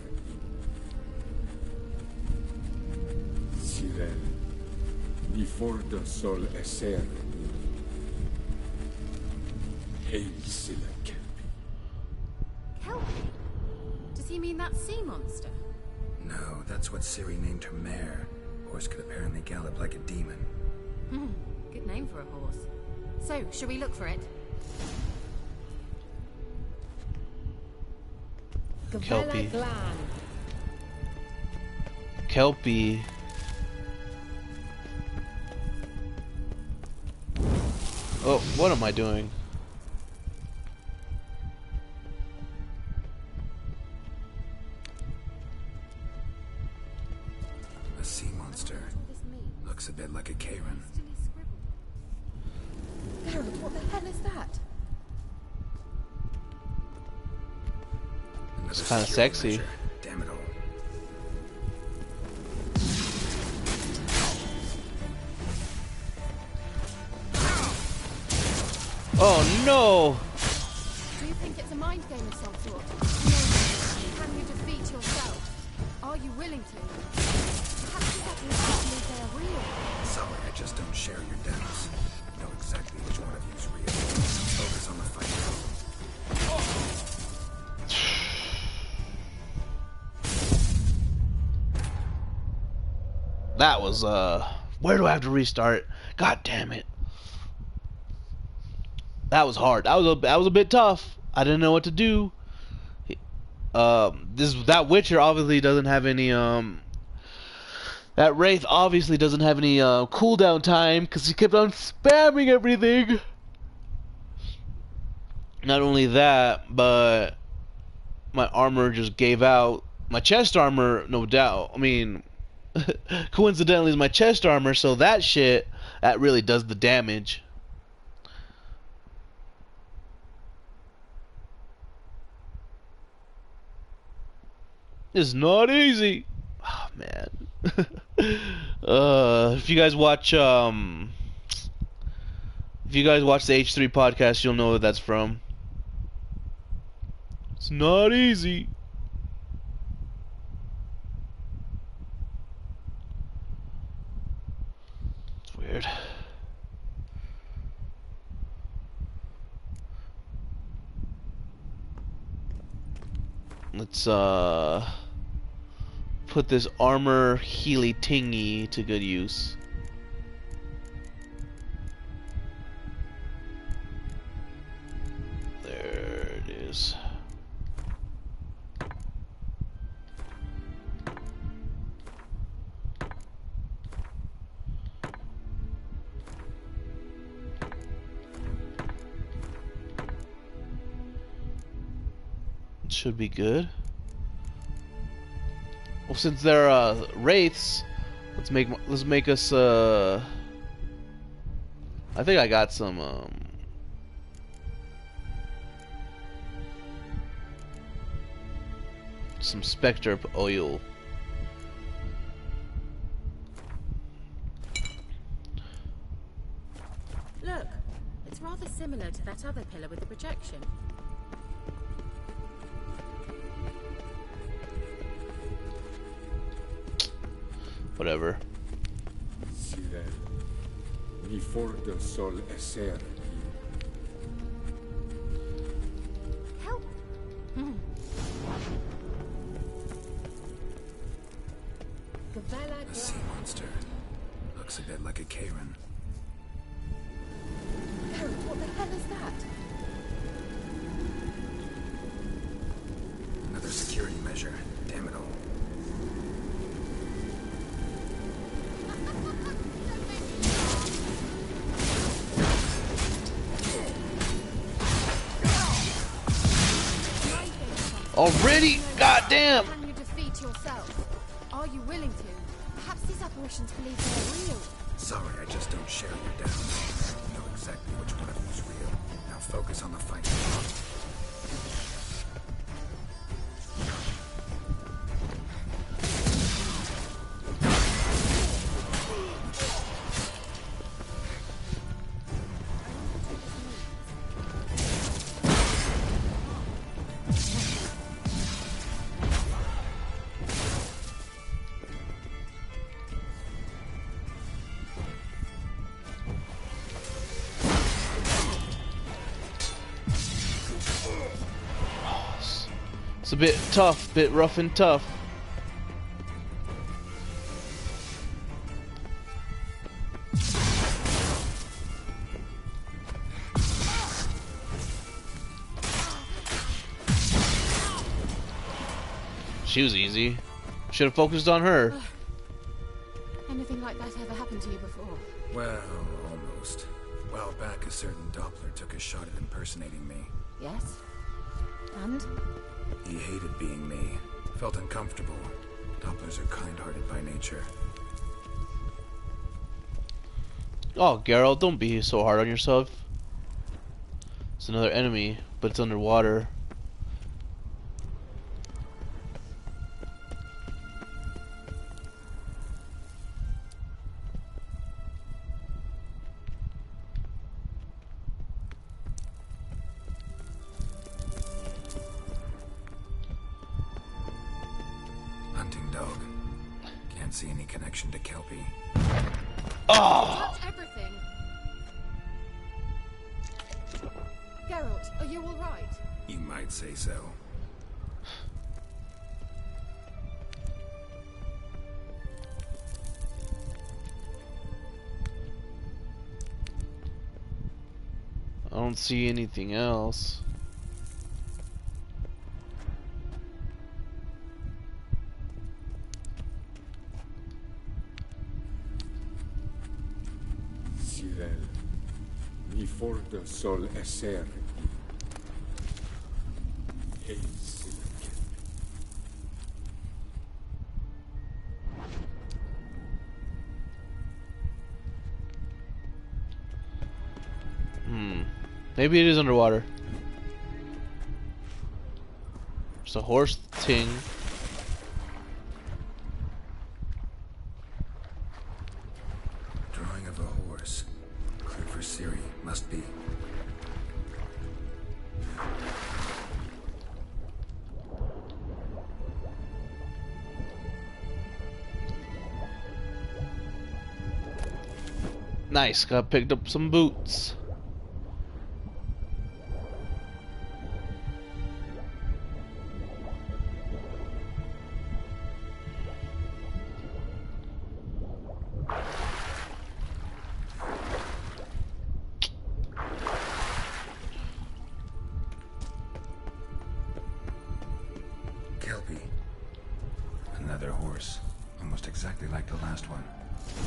Cyril, mi forte sol esser. Hail Silla Kelpie. Kelpie? Does he mean that sea monster? No, that's what Ciri named her mare. Horse could apparently gallop like a demon. Good name for a horse. So, shall we look for it? Kelpie. Kelpie. Oh, what am I doing? A sea monster. Looks a bit like a Karen. What the hell is that? It's kind of sexy. Measure. Damn it all. Oh no! Do you think it's a mind game of some sort? Can you defeat yourself? Are you willing to? Perhaps you have to believe they are real. Sorry, I just don't share your doubts. Know exactly which one of you is real. Focus on the fight. That was where do I have to restart? God damn it. That was hard. That was a bit tough. I didn't know what to do. That Witcher obviously doesn't have any that Wraith obviously doesn't have any cooldown time because he kept on spamming everything. Not only that, but my armor just gave out. My chest armor, no doubt. I mean, coincidentally, is my chest armor, so that shit that really does the damage. It's not easy. Oh man. If you guys watch the H3 podcast, you'll know what that's from. It's not easy. It's weird. Let's put this armor healy tingy to good use. There it is. It should be good. Well, since they're wraiths, let's make us I think I got some spectre oil. Look, it's rather similar to that other pillar with the projection. Whatever. Riforda sol esser. Help! A sea monster. Looks a bit like a Karen. Geralt, what the hell is that? Another security measure. Damn it all. Already? Goddamn! Can you defeat yourself? Are you willing to? Perhaps these apparitions believe they're real. Sorry, I just don't share your doubts. I know exactly which one of them is real. Now focus on the fight. It's a bit tough, bit rough and tough. She was easy. Should have focused on her. Anything like that ever happened to you before? Well, almost. A while back, a certain Doppler took a shot at impersonating me. Yes. And? He hated being me. Felt uncomfortable. Dopplers are kind-hearted by nature. Oh, Geralt, don't be so hard on yourself. It's another enemy, but it's underwater. Hunting dog. Can't see any connection to Kelpie. Oh! Touch everything. Geralt, are you all right? You might say so. I don't see anything else. Cyril, Riforda sol esser. Maybe it is underwater. There's a horse thing. Drawing of a horse. Clue for Ciri. Must be. Nice, got picked up some boots. Kelpie. Another horse. Almost exactly like the last one.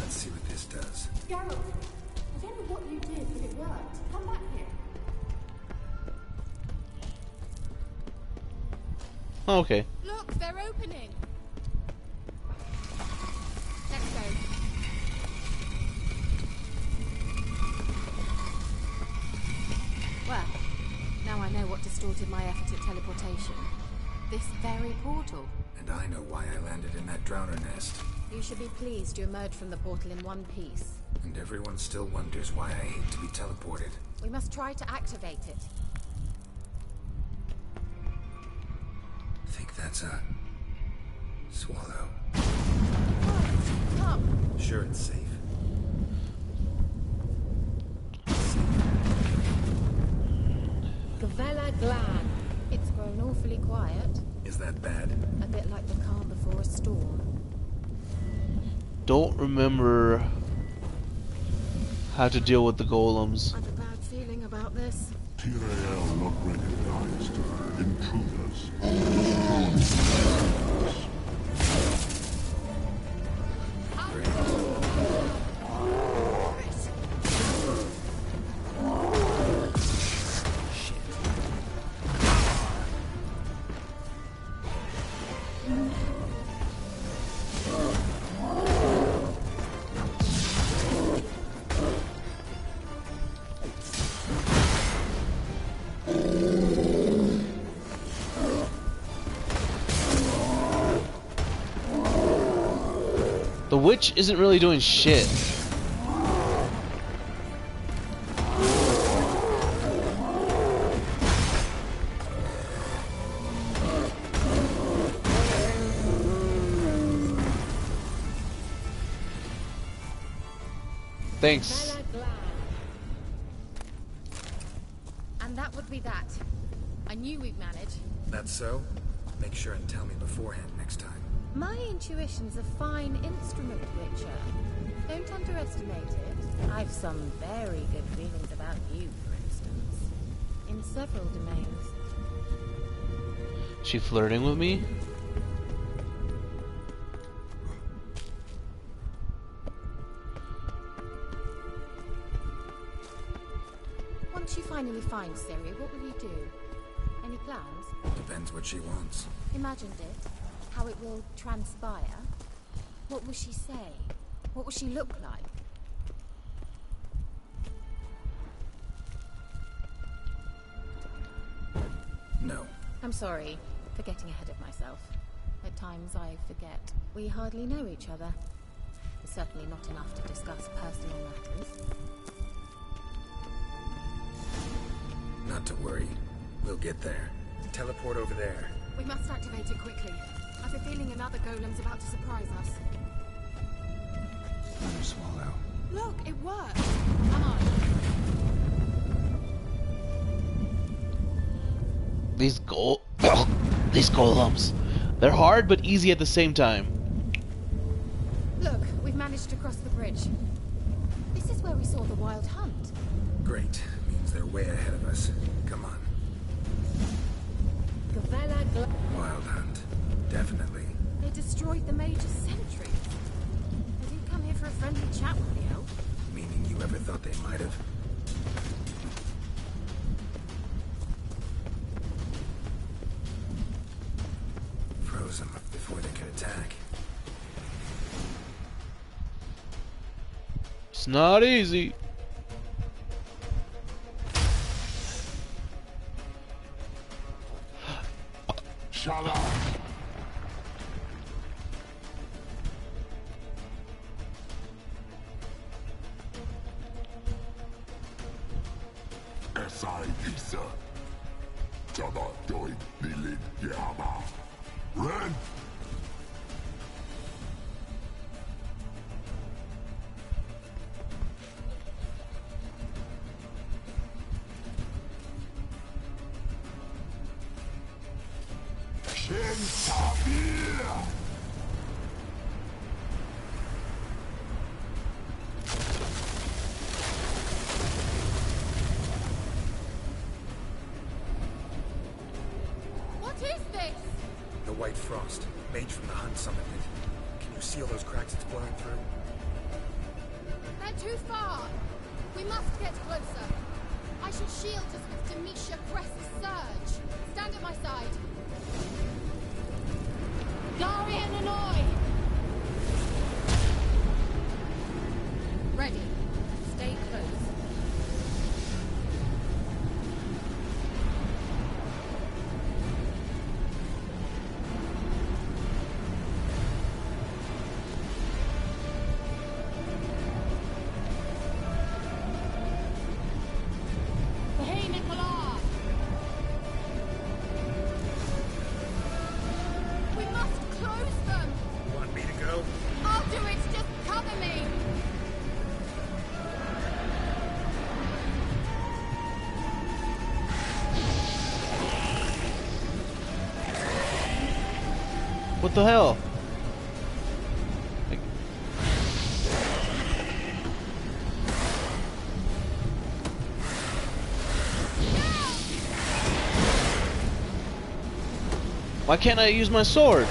Let's see what this does. Geralt, I don't know what you did, but it worked. Come back here. Okay. Look, they're opening. Let's go. Well, now I know what distorted my effort at teleportation. This very portal. And I know why I landed in that drowner nest. You should be pleased you emerged from the portal in one piece. And everyone still wonders why I hate to be teleported. We must try to activate it. Think that's a... swallow. Come. Sure it's safe. It's grown awfully quiet. Is that bad? A bit like the calm before a storm. Don't remember how to deal with the golems. I have a bad feeling about this. Tyrael not recognized. Intruders. The witch isn't really doing shit. Thanks. And that would be that. I knew we'd manage. That's so? Make sure and tell me beforehand next time. My intuition's a fine instrument, Witcher. Don't underestimate it. I've some very good feelings about you, for instance. In several domains. She flirting with me? Once you finally find Ciri, what will you do? Any plans? Depends what she wants. Imagined it. How it will transpire. What will she say? What will she look like? No. I'm sorry for getting ahead of myself. At times I forget we hardly know each other. Certainly not enough to discuss personal matters. Not to worry. We'll get there. Teleport over there. We must activate it quickly. I've a feeling another golem's about to surprise us. Another swallow. Look, it worked. Come on. These golems. They're hard but easy at the same time. Look, we've managed to cross the bridge. This is where we saw the wild hunt. Great. Means they're way ahead of us. Come on. Wild hunt. Definitely. They destroyed the Mage's sentries. They didn't come here for a friendly chat with the elf. Meaning you ever thought they might have? Froze them before they could attack. It's not easy. Shut up! Esai Isa. Jabba doi bilid yama. Ren! What is this? The White Frost. Mage from the hunt summoned it. Can you seal those cracks it's blowing through? They're too far. We must get closer. I shall shield us with Demetia Crest's surge. Stand at my side. Darian and Oi! Ready. Stay close. Hey, Nicola! What the hell? Why can't I use my sword?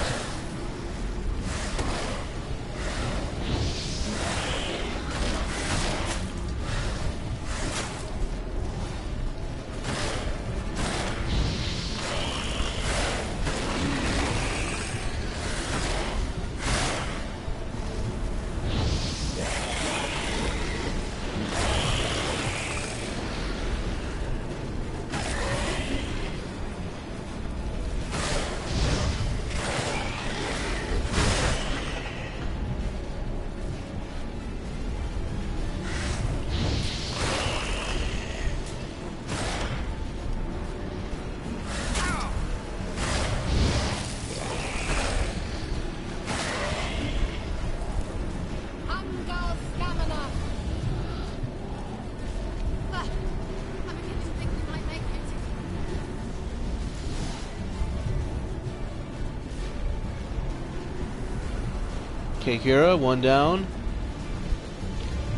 Okay, Kira, 1 down.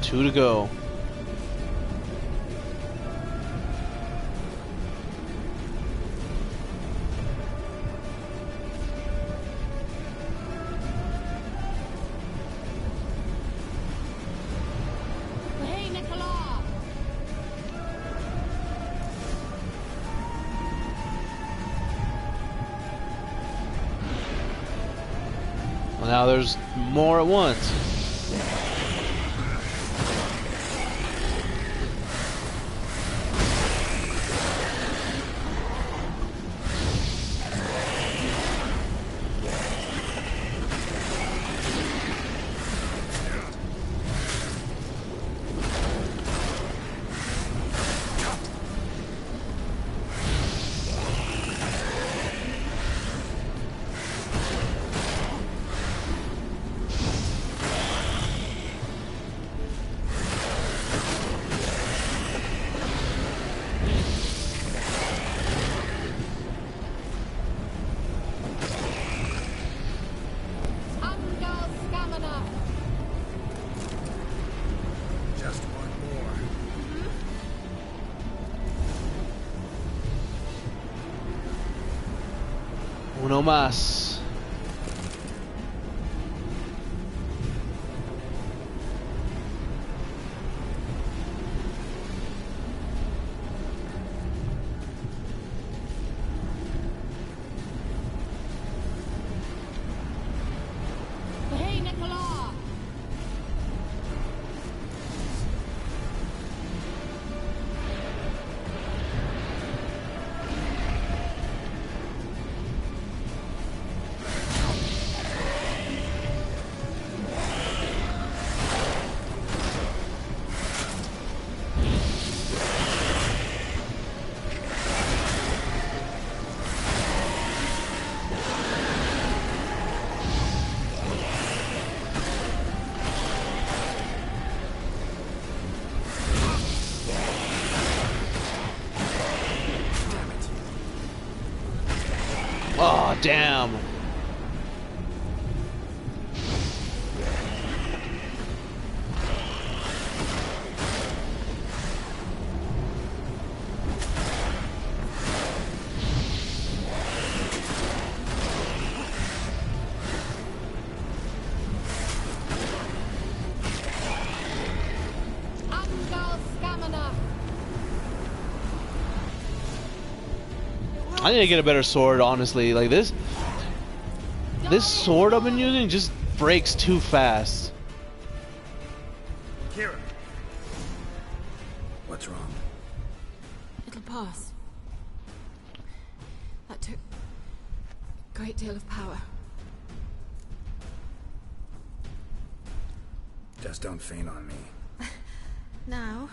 2 to go. Well, now there's more at once. Uno más. Oh, damn. I need to get a better sword, honestly. Like this sword I've been using just breaks too fast. Kira, what's wrong? It'll pass. That took a great deal of power. Just don't faint on me. Now,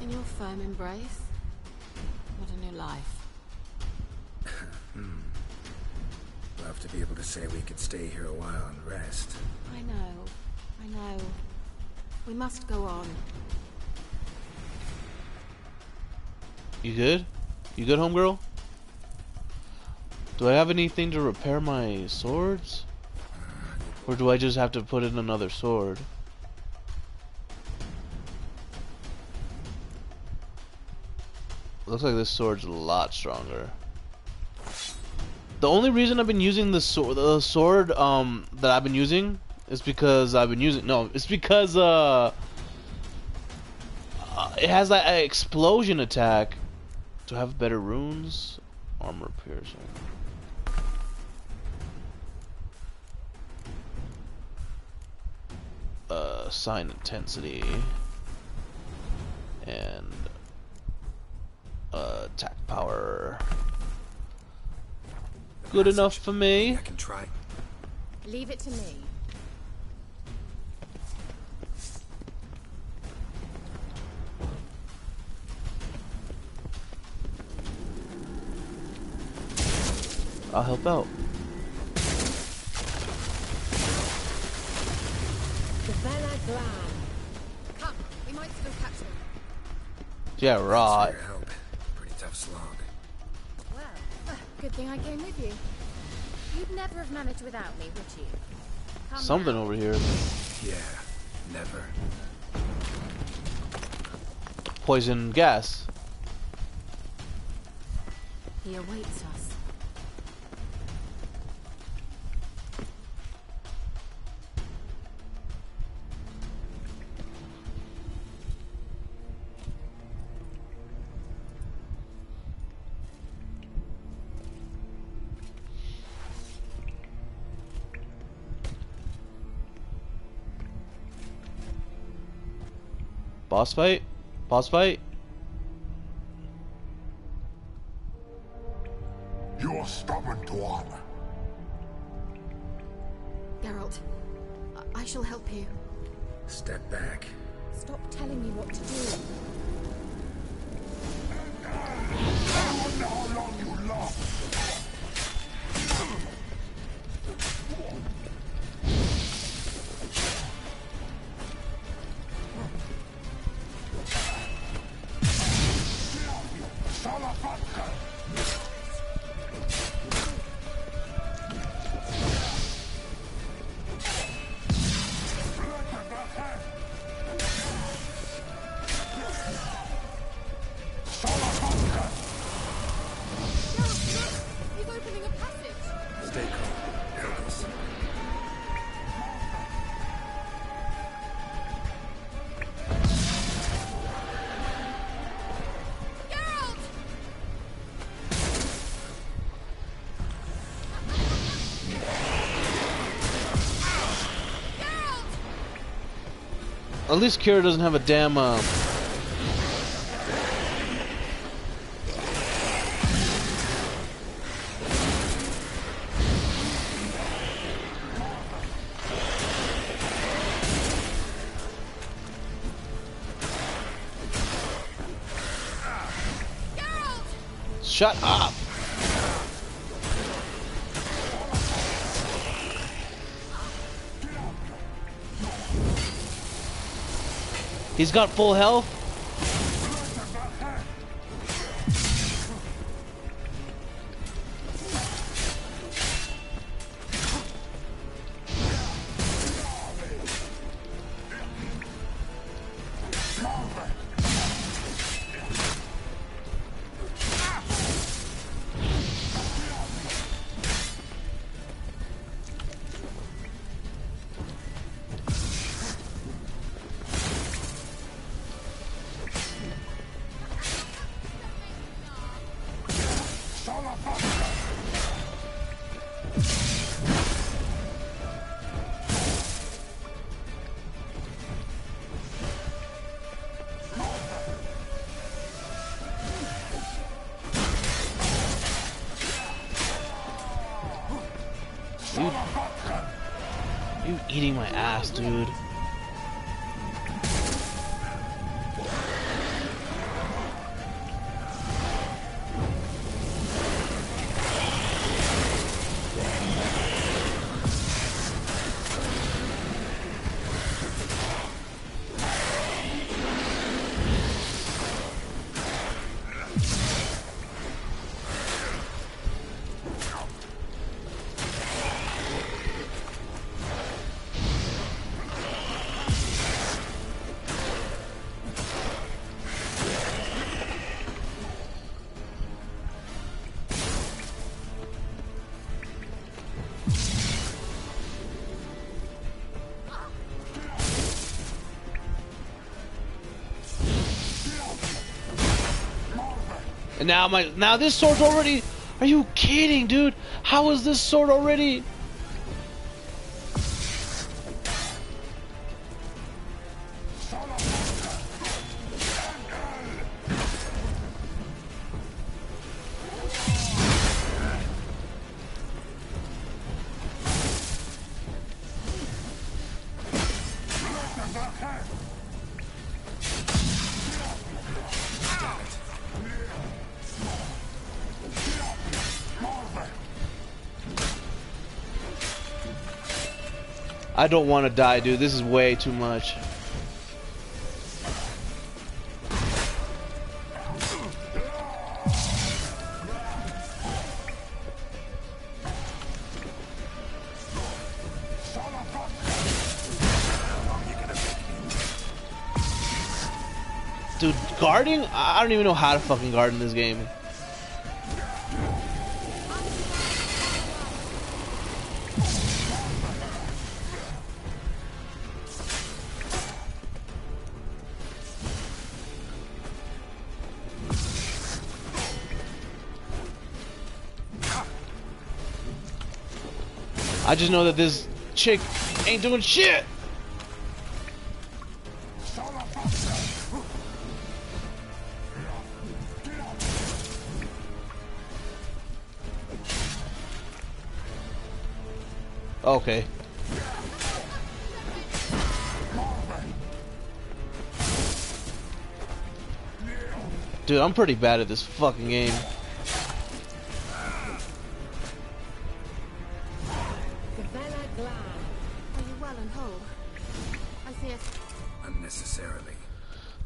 in your firm embrace, what a new life. Love to be able to say we could stay here a while and rest. I know. We must go on. You good? You good, homegirl? Do I have anything to repair my swords? Or do I just have to put in another sword? Looks like this sword's a lot stronger. The only reason I've been using the sword that I've been using is because it's because it has that explosion attack. Do I have better runes? Armor piercing. Sign intensity and attack power. Good enough for me. I can try. Leave it to me. I'll help out. Come, we might still catch him. Yeah, right. Thanks for your help. Pretty tough slog. Well, good thing I came with you. You'd never have managed without me, would you? Come Something now. over here. Yeah, never. Poison gas. He awaits us. Boss fight? Boss fight? You're stubborn to honor. Geralt, I shall help you. Step back. Stop telling me what to do. I wonder how long you last. He's opening a passage. Stay calm. Help us. Geralt! At least Kira doesn't have a damn Shut up! He's got full health? You eating my ass, dude. And now this sword's already... Are you kidding, dude? How is this sword already... I don't want to die, dude. This is way too much. Dude, guarding? I don't even know how to fucking guard in this game. I just know that this chick ain't doing shit. Okay. Dude, I'm pretty bad at this fucking game. Unnecessarily.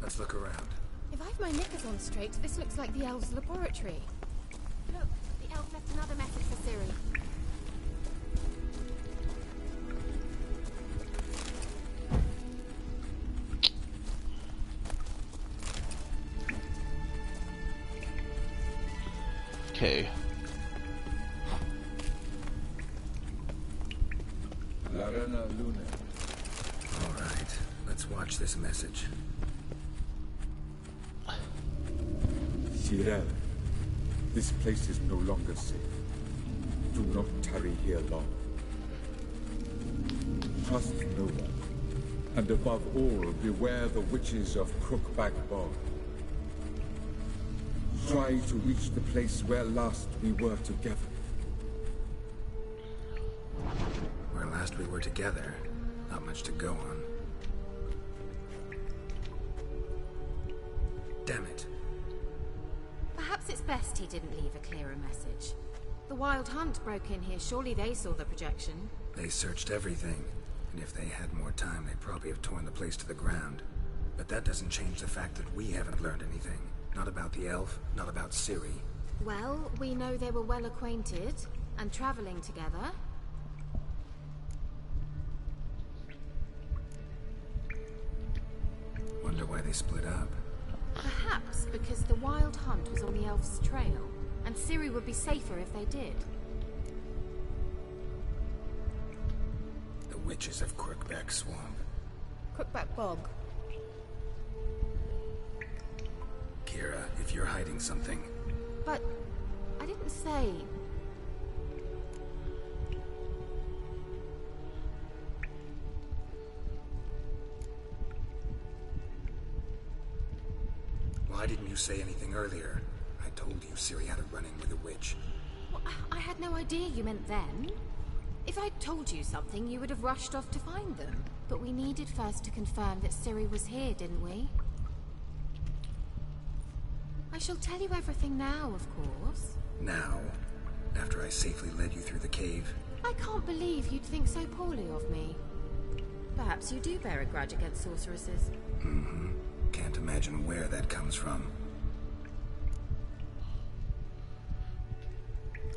Let's look around. If I've my knickers on straight, this looks like the elves' laboratory. Look, the elf left another message for Ciri. Okay. All right, let's watch this message. Ciri, this place is no longer safe. Do not tarry here long. Trust no one. And above all, beware the witches of Crookback Bog. Try to reach the place where last we were together. Where last we were together, not much to go on. Damn it. Perhaps it's best he didn't leave a clearer message. The Wild Hunt broke in here. Surely they saw the projection. They searched everything. And if they had more time, they'd probably have torn the place to the ground. But that doesn't change the fact that we haven't learned anything. Not about the elf, not about Ciri. Well, we know they were well acquainted and traveling together. Wonder why they split up. Perhaps because the Wild Hunt was on the elf's trail, and Ciri would be safer if they did. The witches of Crookback Swamp. Crookback Bog. Kira, if you're hiding something... But I didn't say... Why didn't you say anything earlier? I told you Ciri had a run-in with a witch. Well, I had no idea you meant then. If I'd told you something, you would have rushed off to find them. But we needed first to confirm that Ciri was here, didn't we? I shall tell you everything now, of course. Now? After I safely led you through the cave? I can't believe you'd think so poorly of me. Perhaps you do bear a grudge against sorceresses. Mm-hmm. Can't imagine where that comes from.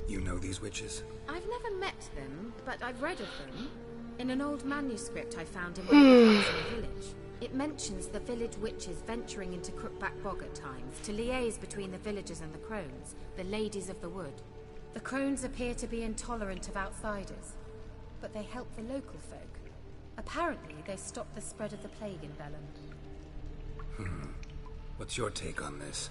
You know these witches? I've never met them, but I've read of them. In an old manuscript I found in one of the huts in the village. It mentions the village witches venturing into Crookback Bog at times to liaise between the villagers and the crones, the ladies of the wood. The crones appear to be intolerant of outsiders, but they help the local folk. Apparently, they stopped the spread of the plague in Belland. What's your take on this?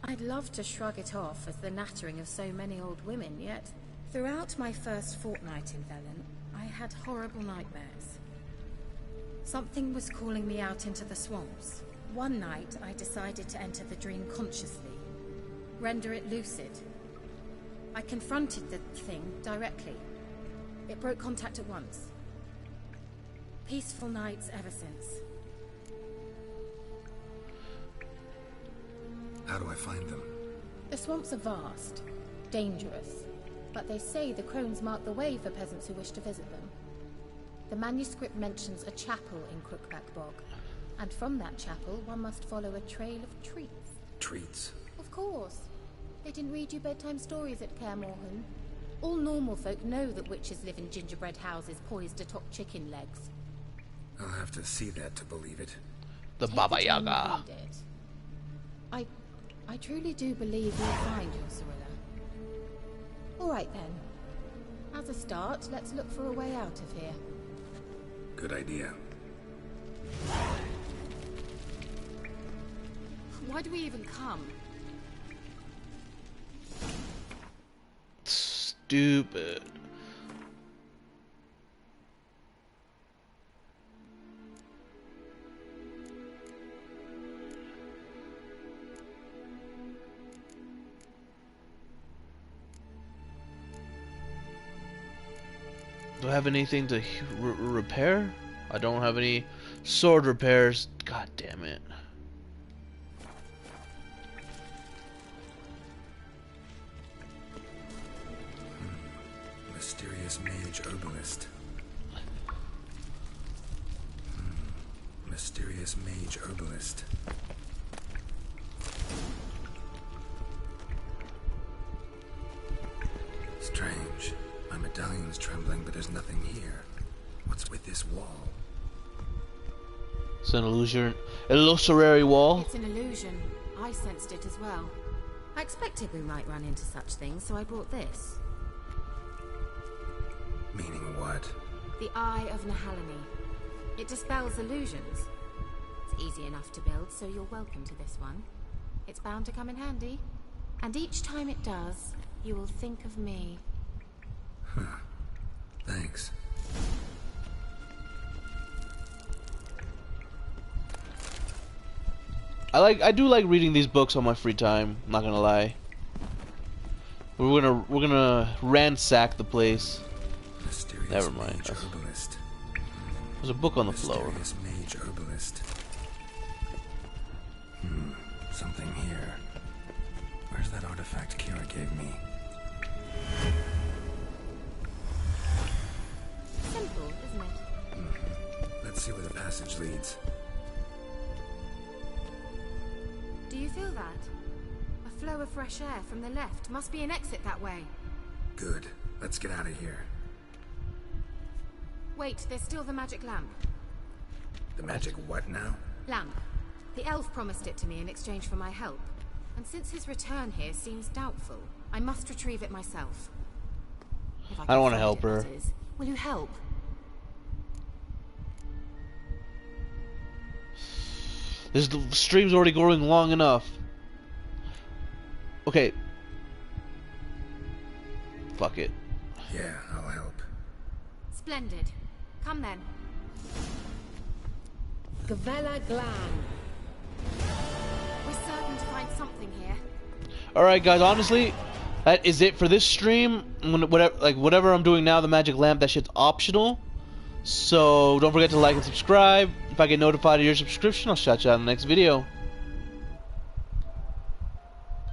I'd love to shrug it off as the nattering of so many old women, yet throughout my first fortnight in Velen, I had horrible nightmares. Something was calling me out into the swamps. One night, I decided to enter the dream consciously, render it lucid. I confronted the thing directly. It broke contact at once. Peaceful nights ever since. How do I find them? The swamps are vast, dangerous, but they say the crones mark the way for peasants who wish to visit them. The manuscript mentions a chapel in Crookback Bog, and from that chapel one must follow a trail of treats. Treats? Of course. They didn't read you bedtime stories at Kaer Morhen. All normal folk know that witches live in gingerbread houses poised atop chicken legs. I'll have to see that to believe it. The Baba Yaga. I truly do believe you'll find your Cirilla. All right then. As a start, let's look for a way out of here. Good idea. Why do we even come? Stupid. Do I have anything to repair? I don't have any sword repairs. God damn it. Mysterious mage herbalist. Mysterious mage herbalist. Strange. My medallion's trembling, but there's nothing here. What's with this wall? It's an illusory wall. It's an illusion. I sensed it as well. I expected we might run into such things, so I brought this. Meaning what? The Eye of Nahalani. It dispels illusions. It's easy enough to build, so you're welcome to this one. It's bound to come in handy. And each time it does, you will think of me. Huh. Thanks. I do like reading these books on my free time, I'm not gonna lie. We're gonna ransack the place. Mysterious Never mind. Mage herbalist. There's a book on the floor. Mysterious mage herbalist. Something here. Where's that artifact Kira gave me? Simple, isn't it? Let's see where the passage leads. Do you feel that? A flow of fresh air from the left. Must be an exit that way. Good. Let's get out of here. Wait, there's still the magic lamp. The magic what now? Lamp. The elf promised it to me in exchange for my help. And since his return here seems doubtful, I must retrieve it myself. If I don't want to help her. that is. Will you help? This stream's already going long enough. Okay. Fuck it. Yeah, I'll help. Splendid. Come then. Gavella Glan. We're certain to find something here. Alright guys, honestly, that is it for this stream. Whatever I'm doing now, the magic lamp, that shit's optional. So don't forget to like and subscribe. If I get notified of your subscription, I'll shout you out in the next video.